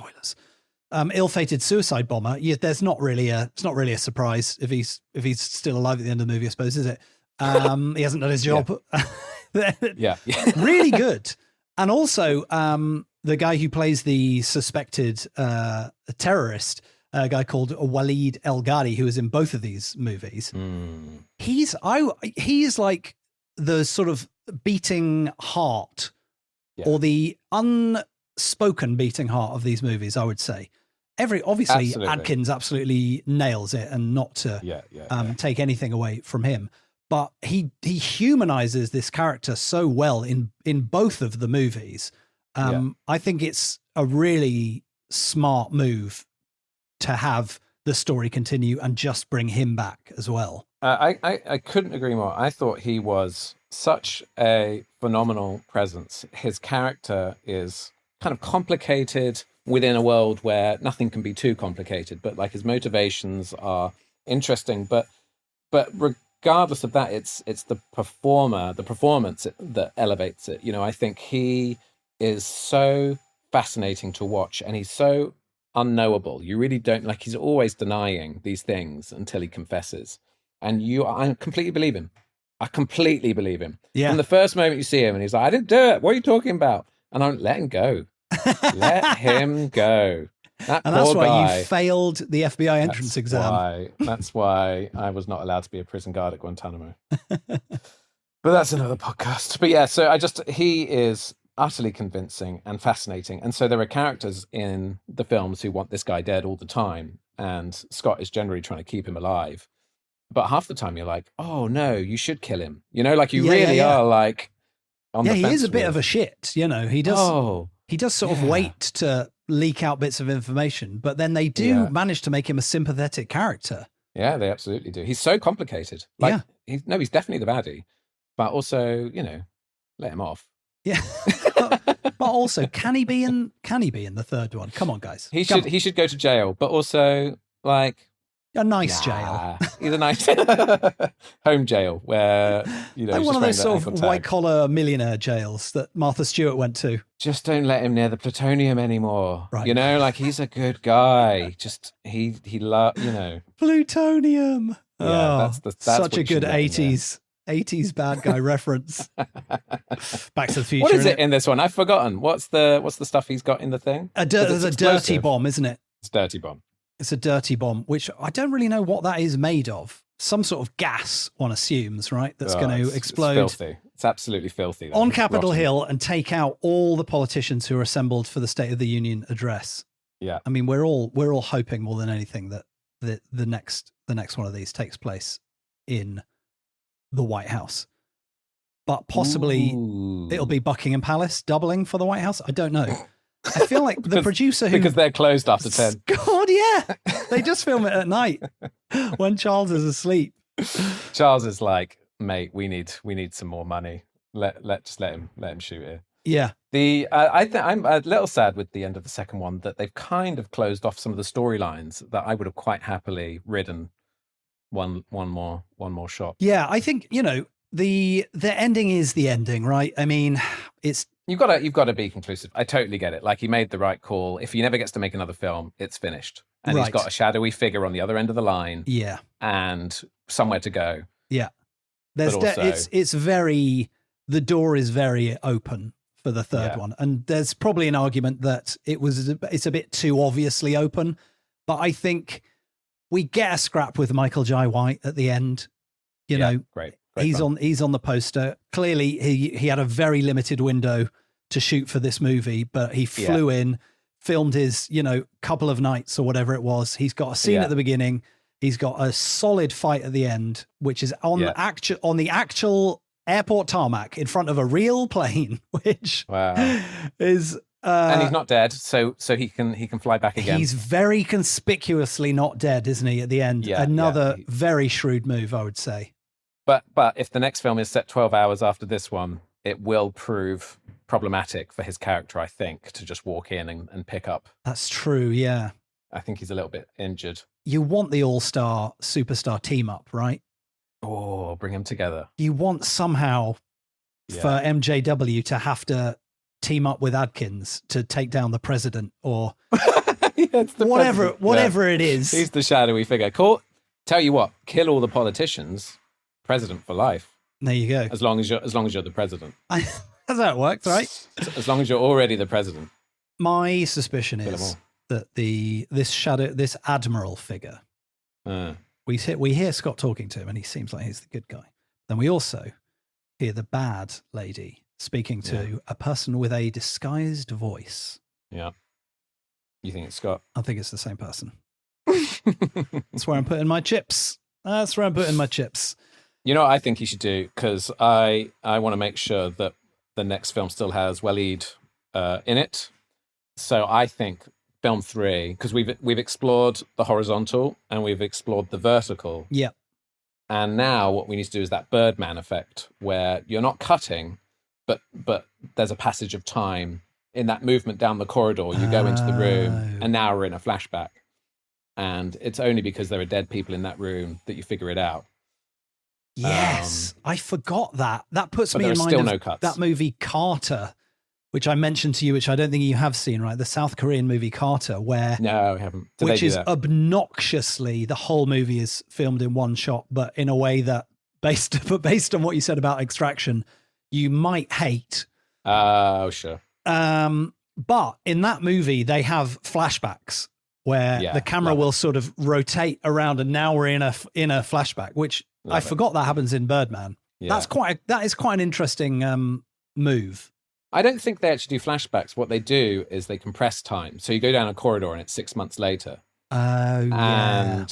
S1: ill-fated suicide bomber, it's not really a surprise if he's still alive at the end of the movie, I suppose, is it? He hasn't done his job. Really good. And also the guy who plays the suspected terrorist, a guy called Walid El Ghadi, who is in both of these movies. He's like the sort of beating heart or the unspoken beating heart of these movies, I would say. Absolutely. Adkins absolutely nails it, and not to take anything away from him. But he humanizes this character so well in both of the movies. I think it's a really smart move to have the story continue and just bring him back as well.
S6: I couldn't agree more. I thought he was such a phenomenal presence. His character is kind of complicated within a world where nothing can be too complicated, but like his motivations are interesting. But regardless of that, it's the performance that elevates it. I think he is so fascinating to watch, and he's so unknowable. You really don't, like, he's always denying these things until he confesses. And I completely believe him. I completely believe him.
S1: Yeah.
S6: From the first moment you see him and he's like, I didn't do it. What are you talking about? And I'm let him go. Let him go. That's
S1: why you failed the FBI entrance exam.
S6: That's why I was not allowed to be a prison guard at Guantanamo. But that's another podcast. But yeah, so he is utterly convincing and fascinating. And so there are characters in the films who want this guy dead all the time. And Scott is generally trying to keep him alive. But half the time you're like, oh no, you should kill him. Like you are like on the fence.
S1: He is a bit of a shit, He does sort of wait to leak out bits of information, but then they do manage to make him a sympathetic character.
S6: Yeah, they absolutely do. He's so complicated. He's definitely the baddie, but also, let him off.
S1: Yeah. but also, can he be in the third one? Come on, guys.
S6: He should go to jail, but also like
S1: a nice jail.
S6: He's a nice home jail where,
S1: like one of those sort of white collar millionaire jails that Martha Stewart went to.
S6: Just don't let him near the plutonium anymore.
S1: Right.
S6: Like he's a good guy. Just he
S1: plutonium.
S6: Yeah, that's
S1: such a good 80s bad guy reference. Back to the Future.
S6: What is it in this one? I've forgotten. What's the stuff he's got in the thing?
S1: There's a dirty bomb, isn't it?
S6: It's a dirty bomb.
S1: It's a dirty bomb, which I don't really know what that is made of. Some sort of gas, one assumes, right? That's going to explode.
S6: It's filthy. It's absolutely filthy.
S1: On Capitol Hill and take out all the politicians who are assembled for the State of the Union address.
S6: Yeah.
S1: I mean, we're all hoping more than anything that the next one of these takes place in the White House. But possibly it'll be Buckingham Palace doubling for the White House. I don't know. I feel like the producer who...
S6: Because they're closed after 10.
S1: God, yeah. They just film it at night when Charles is asleep.
S6: Charles is like, mate, we need some more money. Let him shoot here.
S1: Yeah.
S6: I'm a little sad with the end of the second one that they've kind of closed off some of the storylines that I would have quite happily ridden one more shot.
S1: Yeah, I think, the ending is the ending, right? I mean, it's...
S6: You've got to be conclusive. I totally get it. Like, he made the right call. If he never gets to make another film, it's finished. And
S1: right.
S6: He's got a shadowy figure on the other end of the line.
S1: Yeah.
S6: And somewhere to go.
S1: Yeah.
S6: It's
S1: very... The door is very open for the third one. And there's probably an argument that it's a bit too obviously open. But I think we get a scrap with Michael Jai White at the end.
S6: Great.
S1: He's on the poster. Clearly, he had a very limited window to shoot for this movie, but he flew in, filmed his, couple of nights or whatever it was. He's got a scene at the beginning. He's got a solid fight at the end, which is on the actual airport tarmac in front of a real plane, which is.
S6: And he's not dead, so he can fly back again.
S1: He's very conspicuously not dead, isn't he? At the end, another very shrewd move, I would say.
S6: But if the next film is set 12 hours after this one, it will prove problematic for his character, I think, to just walk in and pick up.
S1: That's true, yeah.
S6: I think he's a little bit injured.
S1: You want the all-star, superstar team up, right?
S6: Oh, bring them together.
S1: You want somehow for MJW to have to team up with Adkins to take down the president or whatever it is.
S6: He's the shadowy figure. Tell you what, kill all the politicians. President for life.
S1: There you go.
S6: As long as you're the president.
S1: That's how it works, right?
S6: As long as you're already the president.
S1: My suspicion is that this admiral figure. We hear Scott talking to him, and he seems like he's the good guy. Then we also hear the bad lady speaking to a person with a disguised voice.
S6: Yeah. You think it's Scott?
S1: I think it's the same person. That's where I'm putting my chips.
S6: You know what I think you should do? Because I want to make sure that the next film still has Waleed in it. So I think film 3, because we've explored the horizontal and we've explored the vertical.
S1: Yeah.
S6: And now what we need to do is that Birdman effect, where you're not cutting, but there's a passage of time in that movement down the corridor. You go into the room, and now we're in a flashback. And it's only because there are dead people in that room that you figure it out.
S1: Yes, I forgot that. That puts me in mind of that movie Carter, which I mentioned to you, which I don't think you have seen, right? The South Korean movie Carter, where...
S6: No, we haven't.
S1: Which is obnoxiously, the whole movie is filmed in one shot, but in a way that, based on what you said about Extraction, you might hate.
S6: Oh, sure.
S1: But in that movie, they have flashbacks where the camera will sort of rotate around, and now we're in a flashback, which... I forgot that happens in Birdman. Yeah. That is quite an interesting move.
S6: I don't think they actually do flashbacks. What they do is they compress time. So you go down a corridor and it's 6 months later.
S1: Oh, yeah.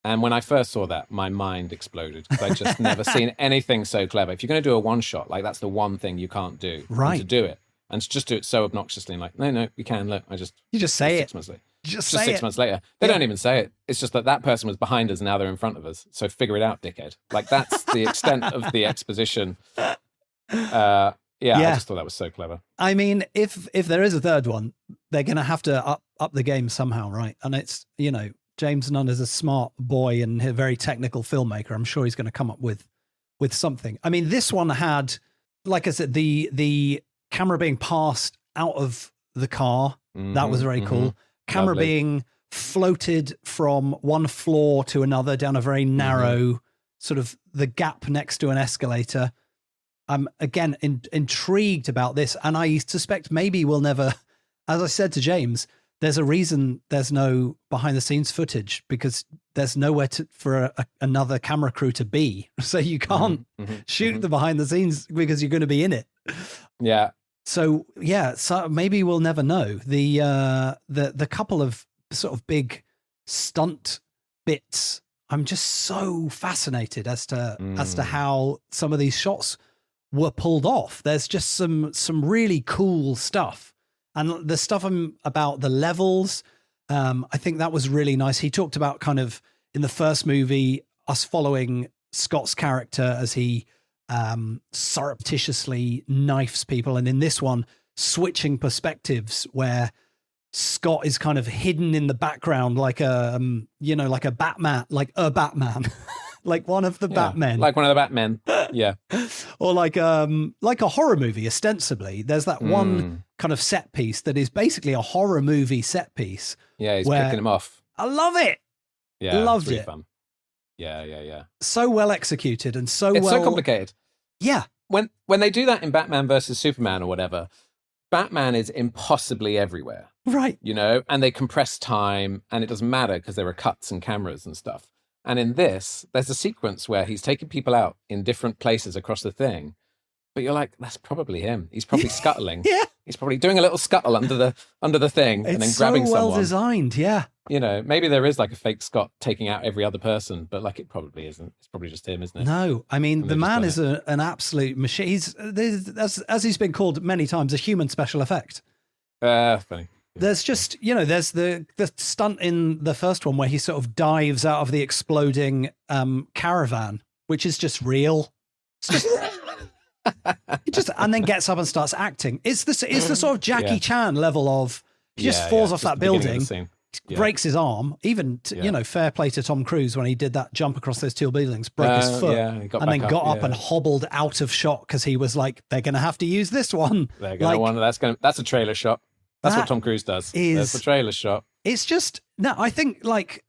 S6: And when I first saw that, my mind exploded because I'd just never seen anything so clever. If you're going to do a one shot, like that's the one thing you can't do.
S1: Right.
S6: And to do it. And to just do it so obnoxiously and like, no, you can. Look,
S1: you just say it.
S6: 6 months later.
S1: Just
S6: 6 months later. They don't even say it. It's just that person was behind us and now they're in front of us. So figure it out, dickhead. Like that's the extent of the exposition. I just thought that was so clever.
S1: I mean, if there is a third one, they're going to have to up the game somehow, right? And it's, James Nunn is a smart boy and a very technical filmmaker. I'm sure he's going to come up with something. I mean, this one had, like I said, the camera being passed out of the car. That was very cool. Camera
S6: Lovely.
S1: being floated from one floor to another down a very narrow sort of the gap next to an escalator. I'm again intrigued about this, and I suspect maybe we'll never, as I said to James, there's a reason there's no behind the scenes footage because there's nowhere for another camera crew to be. So you can't shoot the behind the scenes because you're going to be in it.
S6: Yeah.
S1: So maybe we'll never know. The couple of sort of big stunt bits, I'm just so fascinated as to how some of these shots were pulled off. There's just some really cool stuff. And the stuff about the levels, I think that was really nice. He talked about kind of in the first movie, us following Scott's character as he surreptitiously knifes people. And in this one, switching perspectives where Scott is kind of hidden in the background like a Batman, like a Batman. Like one of the Batmen.
S6: Like one of the Batmen. Yeah.
S1: Or like a horror movie, ostensibly. There's that one kind of set piece that is basically a horror movie set piece.
S6: Yeah, he's picking him off.
S1: I love it.
S6: Yeah.
S1: Loved
S6: it's really
S1: it.
S6: Fun. Yeah.
S1: So well executed and
S6: it's so complicated.
S1: Yeah.
S6: When they do that in Batman versus Superman or whatever, Batman is impossibly everywhere.
S1: Right.
S6: You know, and they compress time and it doesn't matter because there are cuts and cameras and stuff. And in this, there's a sequence where he's taking people out in different places across the thing. But you're like, that's probably him. He's probably scuttling.
S1: Yeah.
S6: He's probably doing a little scuttle under the thing and then grabbing
S1: so well
S6: someone.
S1: designed, yeah.
S6: You know, maybe there is like a fake Scott taking out every other person, but like it probably isn't. It's probably just him, isn't it?
S1: No, I mean, the man is an absolute machine. He's, as he's been called many times, a human special effect.
S6: Funny.
S1: There's just, there's the stunt in the first one where he sort of dives out of the exploding caravan, which is just real. It's just, and then gets up and starts acting. It's the sort of Jackie Chan level of, he just falls off that building, breaks his arm. Even, fair play to Tom Cruise when he did that jump across those two buildings, broke his foot, and then got up and hobbled out of shot because he was like, they're going to have to use this one.
S6: They're going to want, that's a trailer shot. That's what Tom Cruise does. There's the trailer shot.
S1: It's just, no, I think like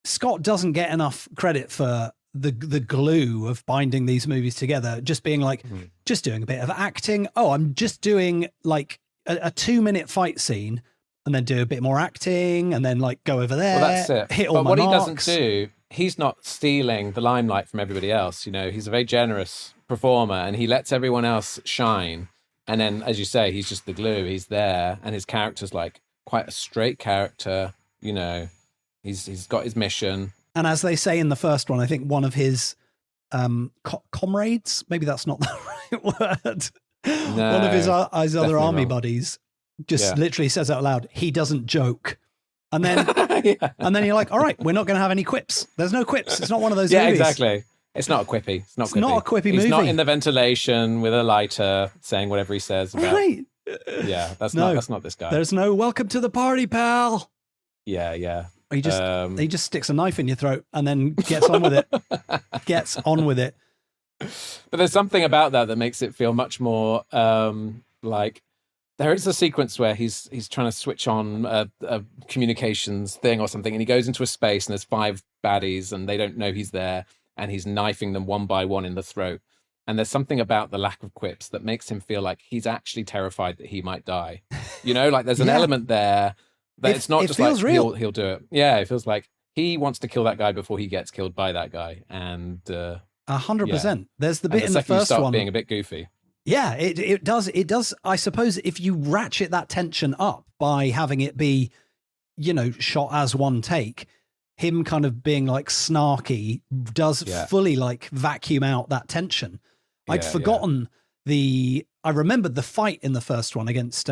S1: Scott doesn't get enough credit for the glue of binding these movies together, just being like, just doing a bit of acting. Oh, I'm just doing like a 2-minute fight scene and then do a bit more acting and then like go over there.
S6: Well, that's it.
S1: Hit all
S6: but
S1: my
S6: what
S1: marks.
S6: He doesn't do, he's not stealing the limelight from everybody else. He's a very generous performer and he lets everyone else shine. And then, as you say, he's just the glue. He's there, and his character's like quite a straight character. He's got his mission.
S1: And as they say in the first one, I think one of his comrades, maybe that's not the right word.
S6: No,
S1: one of his other army
S6: wrong.
S1: buddies just literally says out loud, "He doesn't joke." And then, and then you're like, "All right, we're not going to have any quips. There's no quips. It's not one of those movies."
S6: Yeah, exactly. It's not a quippy. It's not
S1: a quippy movie.
S6: He's not in the ventilation with a lighter saying whatever he says about.
S1: Right.
S6: Yeah, that's not this guy.
S1: There's no welcome to the party, pal.
S6: Yeah.
S1: He just sticks a knife in your throat and then gets on with it. Gets on with it.
S6: But there's something about that makes it feel much more like there is a sequence where he's trying to switch on a communications thing or something, and he goes into a space and there's 5 baddies and they don't know he's there. And he's knifing them one by one in the throat. And there's something about the lack of quips that makes him feel like he's actually terrified that he might die. Like there's an element there that it's not just like he'll do it. Yeah, it feels like he wants to kill that guy before he gets killed by that guy. And
S1: 100%. There's the bit in the
S6: second you
S1: first
S6: start
S1: one
S6: being a bit goofy.
S1: Yeah, it does. It does. I suppose if you ratchet that tension up by having it be, shot as one take, him kind of being like snarky does fully like vacuum out that tension. I'd forgotten I remembered the fight in the first one against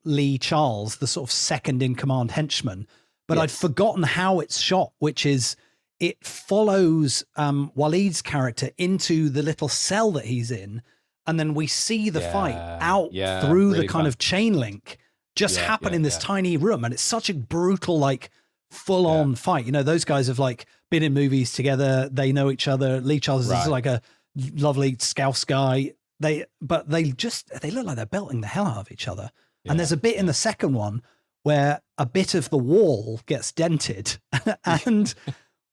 S1: Lee Charles, the sort of second in command henchman, but I'd forgotten how it's shot, which is it follows Waleed's character into the little cell that he's in. And then we see the fight out through really the kind of chain link just happen in this tiny room. And it's such a brutal, like, full-on fight. Those guys have like been in movies together. They know each other. Lee Charles is like a lovely Scouse guy. They look like they're belting the hell out of each other. And there's a bit in the second one where a bit of the wall gets dented. And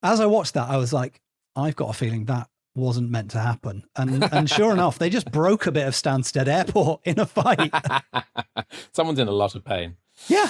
S1: as I watched that, I was like, I've got a feeling that wasn't meant to happen. And sure enough, they just broke a bit of Stansted Airport in a fight.
S6: Someone's in a lot of pain.
S1: Yeah.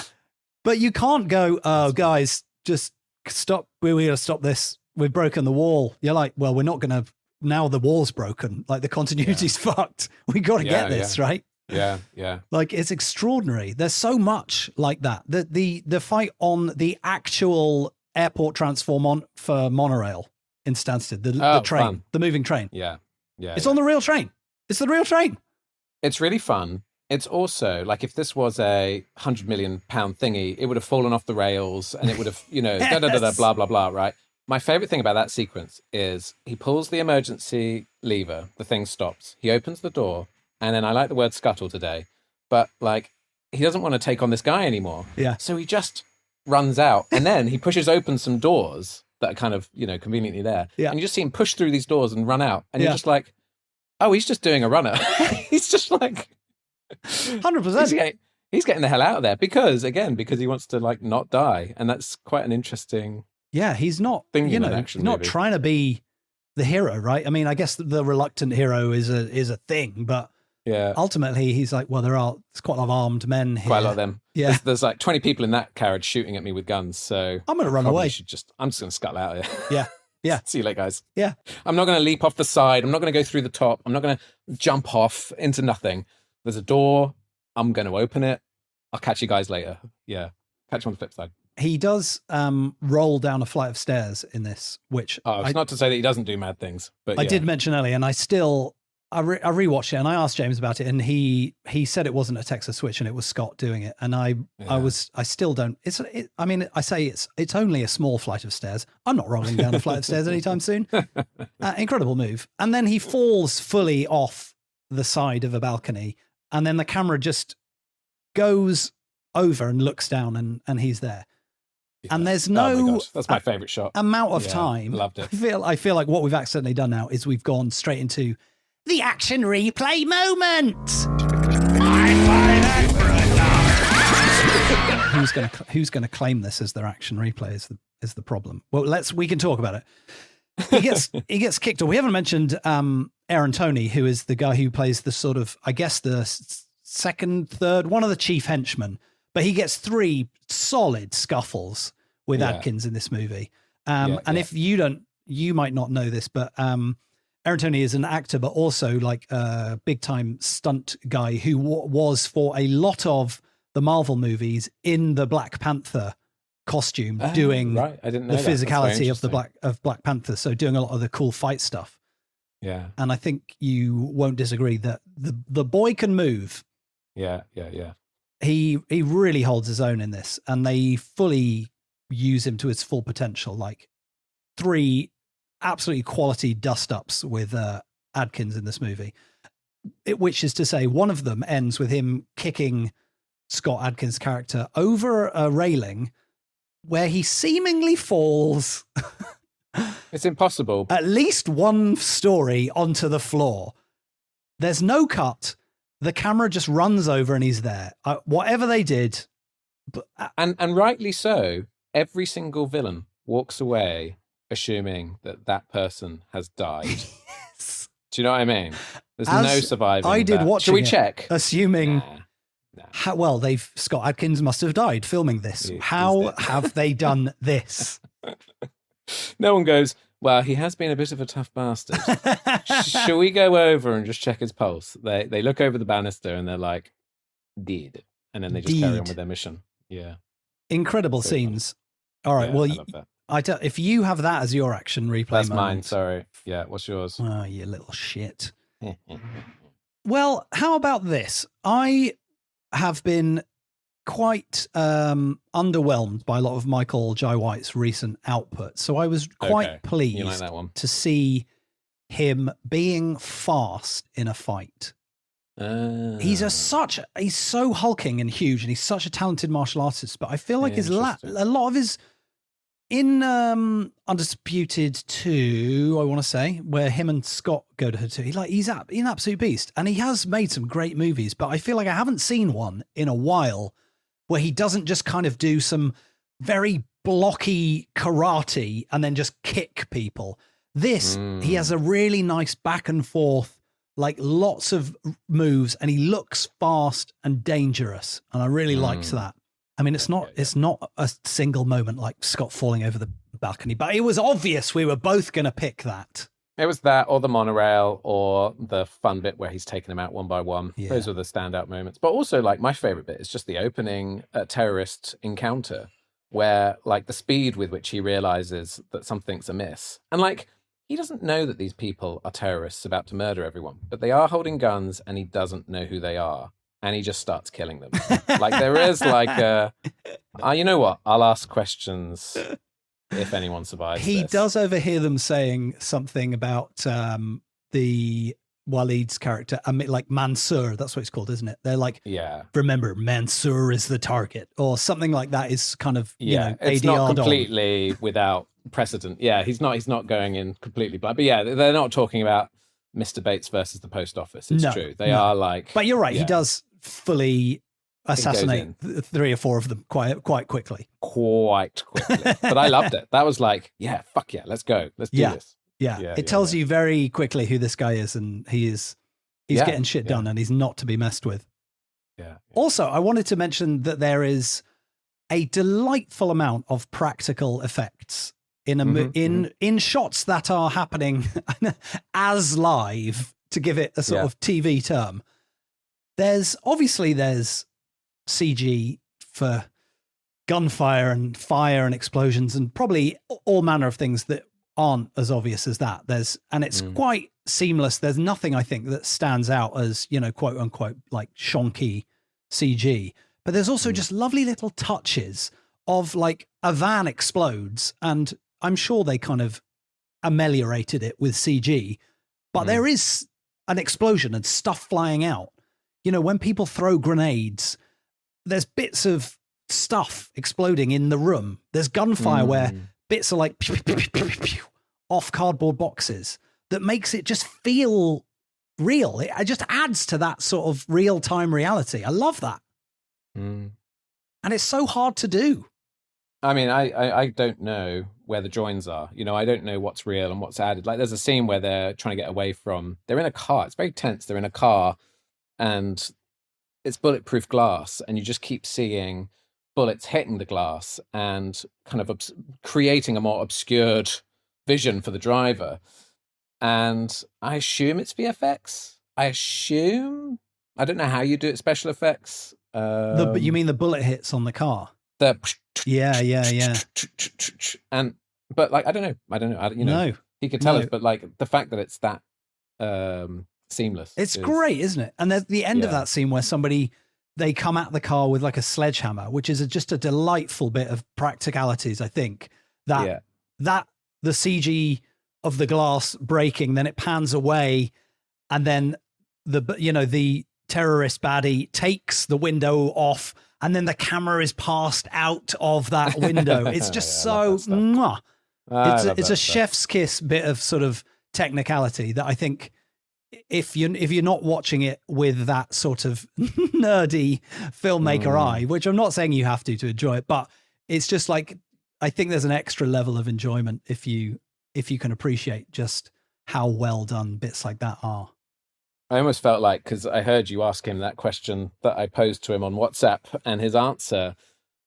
S1: But you can't go, oh, guys, just stop. We're going to stop this. We've broken the wall. You're like, well, we're not going to. Now the wall's broken. Like the continuity's fucked. We got to get this, right?
S6: Yeah.
S1: Like it's extraordinary. There's so much like that. The fight on the actual airport transform for monorail in Stansted, the train,
S6: fun.
S1: The moving train.
S6: Yeah.
S1: It's on the real train. It's the real train.
S6: It's really fun. it's also like if this was a £100 million thingy, it would have fallen off the rails and it would have,
S1: Yes.
S6: blah, blah, blah, right? My favorite thing about that sequence is he pulls the emergency lever, the thing stops, he opens the door, and then I like the word scuttle today, but like he doesn't want to take on this guy anymore.
S1: Yeah.
S6: So he just runs out and then he pushes open some doors that are kind of, conveniently there.
S1: Yeah.
S6: And you just see him push through these doors and run out. And
S1: Yeah.
S6: you're just like, oh, he's just doing a runner. He's just like...
S1: 100%.
S6: He's getting the hell out of there because he wants to like not die. And that's quite an interesting...
S1: Yeah, he's not,
S6: thing in an action
S1: not
S6: movie.
S1: trying to be the hero, right? I mean, I guess the reluctant hero is a thing, but
S6: Yeah.
S1: ultimately he's like, well, there's quite a lot of armed men here.
S6: Quite a lot of them.
S1: Yeah.
S6: There's like 20 people in that carriage shooting at me with guns. So
S1: I'm going to run
S6: probably
S1: away.
S6: I'm just going to scuttle out of here.
S1: Yeah. Yeah.
S6: See you later, guys.
S1: Yeah.
S6: I'm not going to leap off the side. I'm not going to go through the top. I'm not going to jump off into nothing. There's a door. I'm going to open it. I'll catch you guys later. Yeah. Catch you on the flip side.
S1: He does roll down a flight of stairs in this, which
S6: Oh, it's not to say that he doesn't do mad things, but
S1: I
S6: yeah.
S1: did mention earlier, and I rewatched it, and I asked James about it, and he said it wasn't a Texas switch, and it was Scott doing it, and I still don't. I say it's only a small flight of stairs. I'm not rolling down a flight of stairs anytime soon. Incredible move, and then he falls fully off the side of a balcony, and then the camera just goes over and looks down, and he's there. And there's
S6: Oh my
S1: no
S6: God, that's my favorite shot.
S1: amount of
S6: Yeah,
S1: time.
S6: loved it.
S1: I feel like what we've accidentally done now is we've gone straight into the action replay moment. Who's gonna claim this as their action replay is the problem. Well, we can talk about it. He gets kicked off. We haven't mentioned Aaron Toney, who is the guy who plays the sort of, I guess, the second, third, one of the chief henchmen. But he gets 3 solid scuffles with Adkins in this movie. If you might not know this, but Aaron Toney is an actor, but also like a big time stunt guy who was for a lot of the Marvel movies in the Black Panther costume, doing
S6: right. I didn't know
S1: the
S6: that. That's very
S1: physicality of
S6: interesting.
S1: Black Panther. So doing a lot of the cool fight stuff.
S6: Yeah.
S1: And I think you won't disagree that the boy can move.
S6: Yeah.
S1: He really holds his own in this, and they fully use him to his full potential. Like 3 absolutely quality dust ups with Adkins in this movie, which is to say, one of them ends with him kicking Scott Adkins' character over a railing where he seemingly falls
S6: It's impossible.
S1: at least 1 story onto the floor. There's no cut. The camera just runs over and he's there. Whatever they did.
S6: And rightly so, every single villain walks away assuming that person has died.
S1: Yes.
S6: Do you know what I mean? There's
S1: As
S6: no surviving.
S1: I did
S6: that.
S1: watching
S6: Shall we
S1: it,
S6: check?
S1: Assuming,
S6: Nah.
S1: Scott Adkins must have died filming this.
S6: He's
S1: How
S6: dead.
S1: have they done this?
S6: No one goes, well, he has been a bit of a tough bastard. Shall we go over and just check his pulse? They look over the banister and they're like, dead. And then they just carry on
S1: Deed.
S6: with their mission. Yeah.
S1: Incredible
S6: So fun.
S1: sines. All right.
S6: Yeah,
S1: Well,
S6: I love that.
S1: if you have that as your action replay
S6: That's mine.
S1: moment-
S6: Sorry. Yeah. What's yours?
S1: Oh, you little shit. Well, how about this? I have been quite underwhelmed by a lot of Michael Jai White's recent output. So I was quite
S6: Okay.
S1: pleased
S6: You like that one?
S1: to see him being fast in a fight. He's so hulking and huge, and he's such a talented martial artist. But I feel like a lot of his in Undisputed 2, I want to say, where him and Scott go to her too. He's an absolute beast, and he has made some great movies. But I feel like I haven't seen one in a while where he doesn't just kind of do some very blocky karate and then just kick people. This, he has a really nice back and forth, like lots of moves, and he looks fast and dangerous. And I really liked that. I mean, it's not a single moment like Scott falling over the balcony, but it was obvious we were both going to pick that.
S6: It was that, or the monorail, or the fun bit where he's taking them out one by one.
S1: Yeah.
S6: Those were the standout moments. But also, like, my favorite bit is just the opening terrorist encounter, where, like, the speed with which he realizes that something's amiss. And, like, he doesn't know that these people are terrorists about to murder everyone, but they are holding guns and he doesn't know who they are. and he just starts killing them. Like there is like you know what? I'll ask questions if anyone survives.
S1: He
S6: this.
S1: does overhear them saying something about the Waleed's character, like Mansoor, that's what it's called, isn't it? They're like, remember, Mansoor is the target, or something like that is kind of,
S6: it's not completely without precedent. Yeah, he's not going in completely blind. But yeah, they're not talking about Mr. Bates versus the post office. It's true. They are like...
S1: But you're right, he does fully assassinate 3 or 4 of them quite quickly.
S6: Quite quickly. But I loved it. That was like, fuck yeah, let's go. Let's do this.
S1: Yeah, it tells you very quickly who this guy is, and he's getting shit done, and he's not to be messed with.
S6: Yeah.
S1: Also, I wanted to mention that there is a delightful amount of practical effects in shots that are happening as live, to give it a sort of TV term. There's CG for gunfire and fire and explosions and probably all manner of things that aren't as obvious as that. It's quite seamless. There's nothing, I think, that stands out as, quote unquote, like shonky CG. But there's also just lovely little touches of like a van explodes, and I'm sure they kind of ameliorated it with CG, but there is an explosion and stuff flying out. When people throw grenades, there's bits of stuff exploding in the room. There's gunfire where bits are like pew, pew, pew, pew, pew, pew, off cardboard boxes that makes it just feel real. It just adds to that sort of real-time reality. I love that. And it's so hard to do.
S6: I mean, I don't know where the joins are. I don't know what's real and what's added. Like there's a scene where they're trying to get away from... They're in a car. It's very tense. They're in a car and it's bulletproof glass, and you just keep seeing bullets hitting the glass and kind of creating a more obscured vision for the driver. And I assume it's VFX. I don't know how you do it, special effects.
S1: You mean the bullet hits on the car?
S6: Yeah. But like, I don't know.
S1: No,
S6: he could tell us, but like the fact that it's that seamless.
S1: It's great, isn't it? And there's the end of that scene where they come at the car with like a sledgehammer, which is just a delightful bit of practicalities. I think that the CG of the glass breaking, then it pans away, and then the terrorist baddie takes the window off, and then the camera is passed out of that window. It's just it's a chef's kiss bit of sort of technicality that I think if you're not watching it with that sort of nerdy filmmaker eye, which I'm not saying you have to enjoy it, but it's just like, I think there's an extra level of enjoyment if you can appreciate just how well done bits like that are.
S6: I almost felt like, because I heard you ask him that question that I posed to him on WhatsApp, and his answer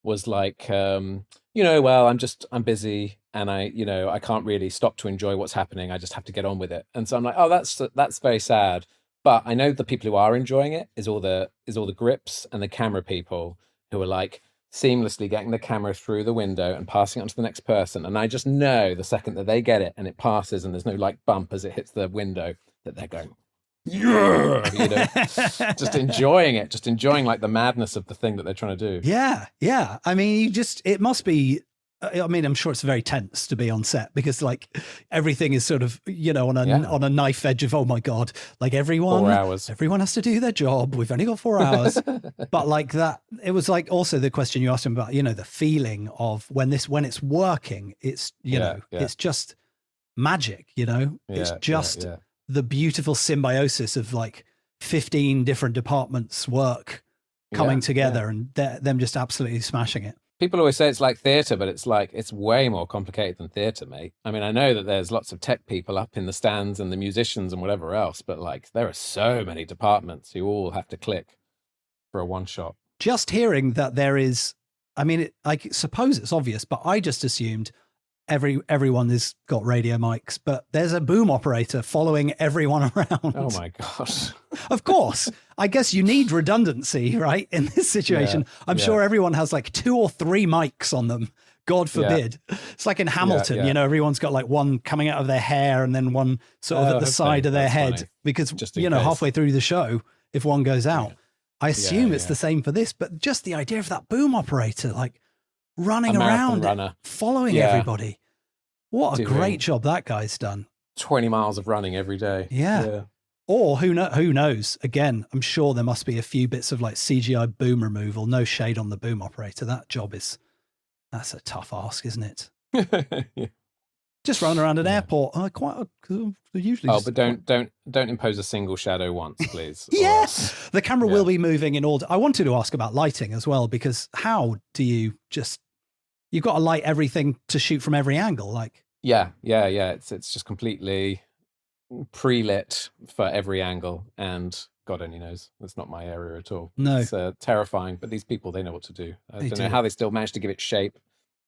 S6: was like, well, I'm busy, and I can't really stop to enjoy what's happening. I just have to get on with it. And so I'm like, oh, that's very sad. But I know the people who are enjoying it is all the grips and the camera people who are like seamlessly getting the camera through the window and passing it on to the next person. And I just know the second that they get it and it passes and there's no like bump as it hits the window, that they're going, just enjoying it, just enjoying like the madness of the thing that they're trying to do.
S1: Yeah. I mean, it must be, I'm sure it's very tense to be on set, because like everything is sort of, on a knife edge of, oh my God, like everyone
S6: 4 hours.
S1: Everyone has to do their job. We've only got 4 hours. But like that, it was like also the question you asked him about, the feeling of when it's working, it's, it's just magic, it's just the beautiful symbiosis of like 15 different departments work coming together and them just absolutely smashing it.
S6: People always say it's like theatre, but it's way more complicated than theatre, mate. I mean, I know that there's lots of tech people up in the stands and the musicians and whatever else, but like there are so many departments who all have to click for a one shot.
S1: Just hearing that there is, I suppose it's obvious, but I just assumed everyone has got radio mics, but there's a boom operator following everyone around.
S6: Oh my gosh.
S1: Of course. I guess you need redundancy, right? In this situation, I'm sure everyone has like 2 or 3 mics on them. God forbid. It's like in Hamilton, everyone's got like one coming out of their hair and then one sort of at the side of their head, funny. Because,
S6: just
S1: halfway through the show, if one goes out. I assume it's
S6: yeah.
S1: the same for this, but just the idea of that boom operator, like running
S6: A marathon
S1: around,
S6: runner.
S1: following
S6: Yeah.
S1: everybody. What a
S6: Doing
S1: great job that guy's done.
S6: 20 miles of running every day.
S1: Yeah. Or who knows? Again, I'm sure there must be a few bits of like CGI boom removal. No shade on the boom operator. That job that's a tough ask, isn't it?
S6: Yeah.
S1: Just run around an airport. Usually.
S6: But don't impose a single shadow once, please.
S1: Yes, the camera will be moving in order. I wanted to ask about lighting as well, because how do you you've got to light everything to shoot from every angle, like.
S6: Yeah. It's just completely pre-lit for every angle, and God only knows. That's not my area at all.
S1: No,
S6: it's terrifying. But these people, they know what to do. I don't know how they still manage to give it shape.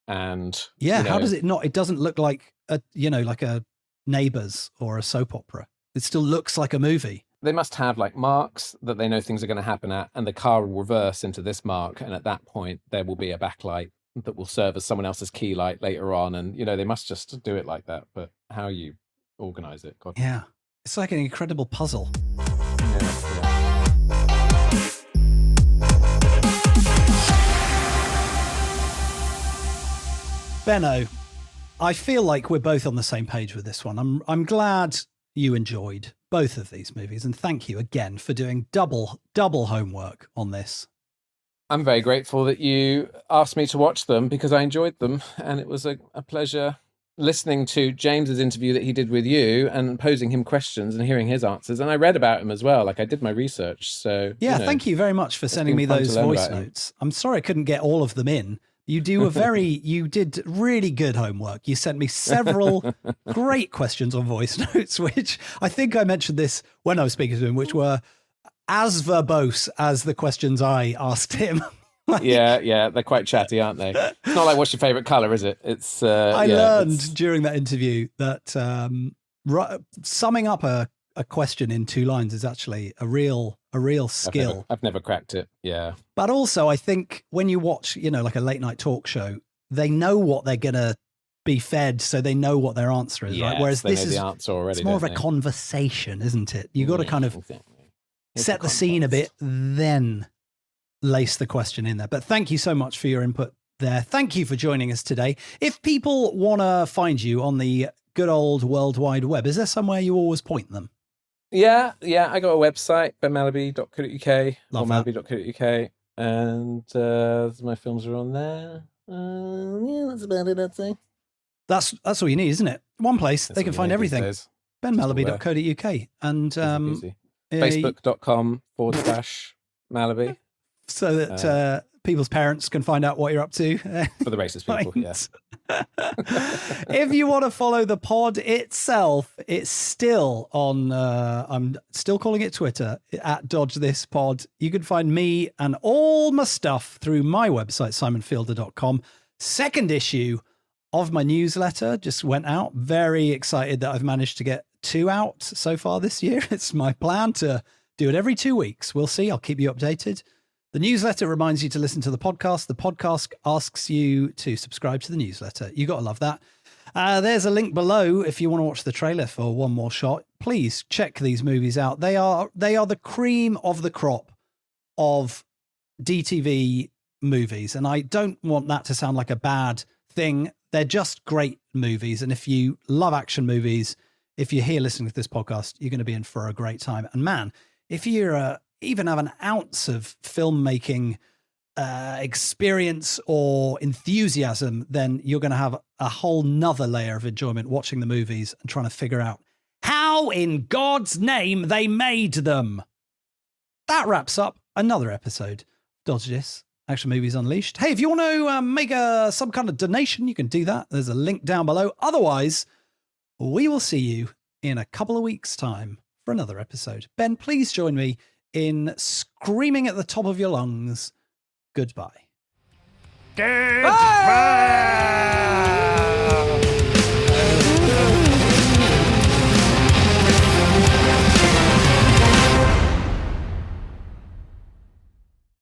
S6: And
S1: how does it not? It doesn't look like like a Neighbours or a soap opera. It still looks like a movie.
S6: They must have like marks that they know things are going to happen at, and the car will reverse into this mark, and at that point there will be a backlight that will serve as someone else's key light later on, and they must just do it like that. But how you organize it, God.
S1: Yeah, it's like an incredible puzzle.
S6: Yeah.
S1: Benno, I feel like we're both on the same page with this one. I'm glad you enjoyed both of these movies, and thank you again for doing double homework on this.
S6: I'm very grateful that you asked me to watch them, because I enjoyed them, and it was a pleasure listening to James's interview that he did with you and posing him questions and hearing his answers. And I read about him as well. Like, I did my research. So
S1: yeah, thank you very much for sending me those voice notes. I'm sorry I couldn't get all of them in. You did really good homework. You sent me several great questions on voice notes, which I think I mentioned this when I was speaking to him, which were as verbose as the questions I asked him.
S6: Yeah, they're quite chatty, aren't they? It's not like, what's your favorite color, is it? It's
S1: I learned during that interview that summing up a question in 2 lines is actually a real skill.
S6: I've never cracked it. Yeah.
S1: But also, I think when you watch, like a late night talk show, they know what they're going to be fed, so they know what their answer is, right? Whereas this is
S6: the answer already,
S1: it's more of a conversation, isn't it? You got to kind of set the scene a bit, then lace the question in there. But thank you so much for your input there. Thank you for joining us today. If people want to find you on the good old World Wide Web, is there somewhere you always point them?
S6: Yeah. I got a website, mallaby.co.uk or mallaby.co.uk, and my films are on there. That's about it, I'd say.
S1: That's all you need, isn't it? One place they can find everything. benmallaby.co.uk and
S6: facebook.com/Mallaby.
S1: So that people's parents can find out what you're up to.
S6: For the racist people, yes.
S1: If you want to follow the pod itself, it's still on, I'm still calling it Twitter, at Dodge This Pod. You can find me and all my stuff through my website, simonfielder.com. Second issue of my newsletter just went out. Very excited that I've managed to get 2 out so far this year. It's my plan to do it every 2 weeks. We'll see. I'll keep you updated. The newsletter reminds you to listen to the podcast. The podcast asks you to subscribe to the newsletter. You got to love that. There's a link below if you want to watch the trailer for one more shot. Please check these movies out. They are the cream of the crop of DTV movies, and I don't want that to sound like a bad thing. They're just great movies, and if you love action movies, if you're here listening to this podcast, you're going to be in for a great time. And man, if you're even have an ounce of filmmaking experience or enthusiasm, then you're going to have a whole nother layer of enjoyment watching the movies and trying to figure out how in God's name they made them. That wraps up another episode of Dodge This, Action Movies Unleashed. Hey, if you want to make some kind of donation, you can do that. There's a link down below. Otherwise, we will see you in a couple of weeks' time for another episode. Ben, please join me in screaming at the top of your lungs, goodbye.
S7: Goodbye!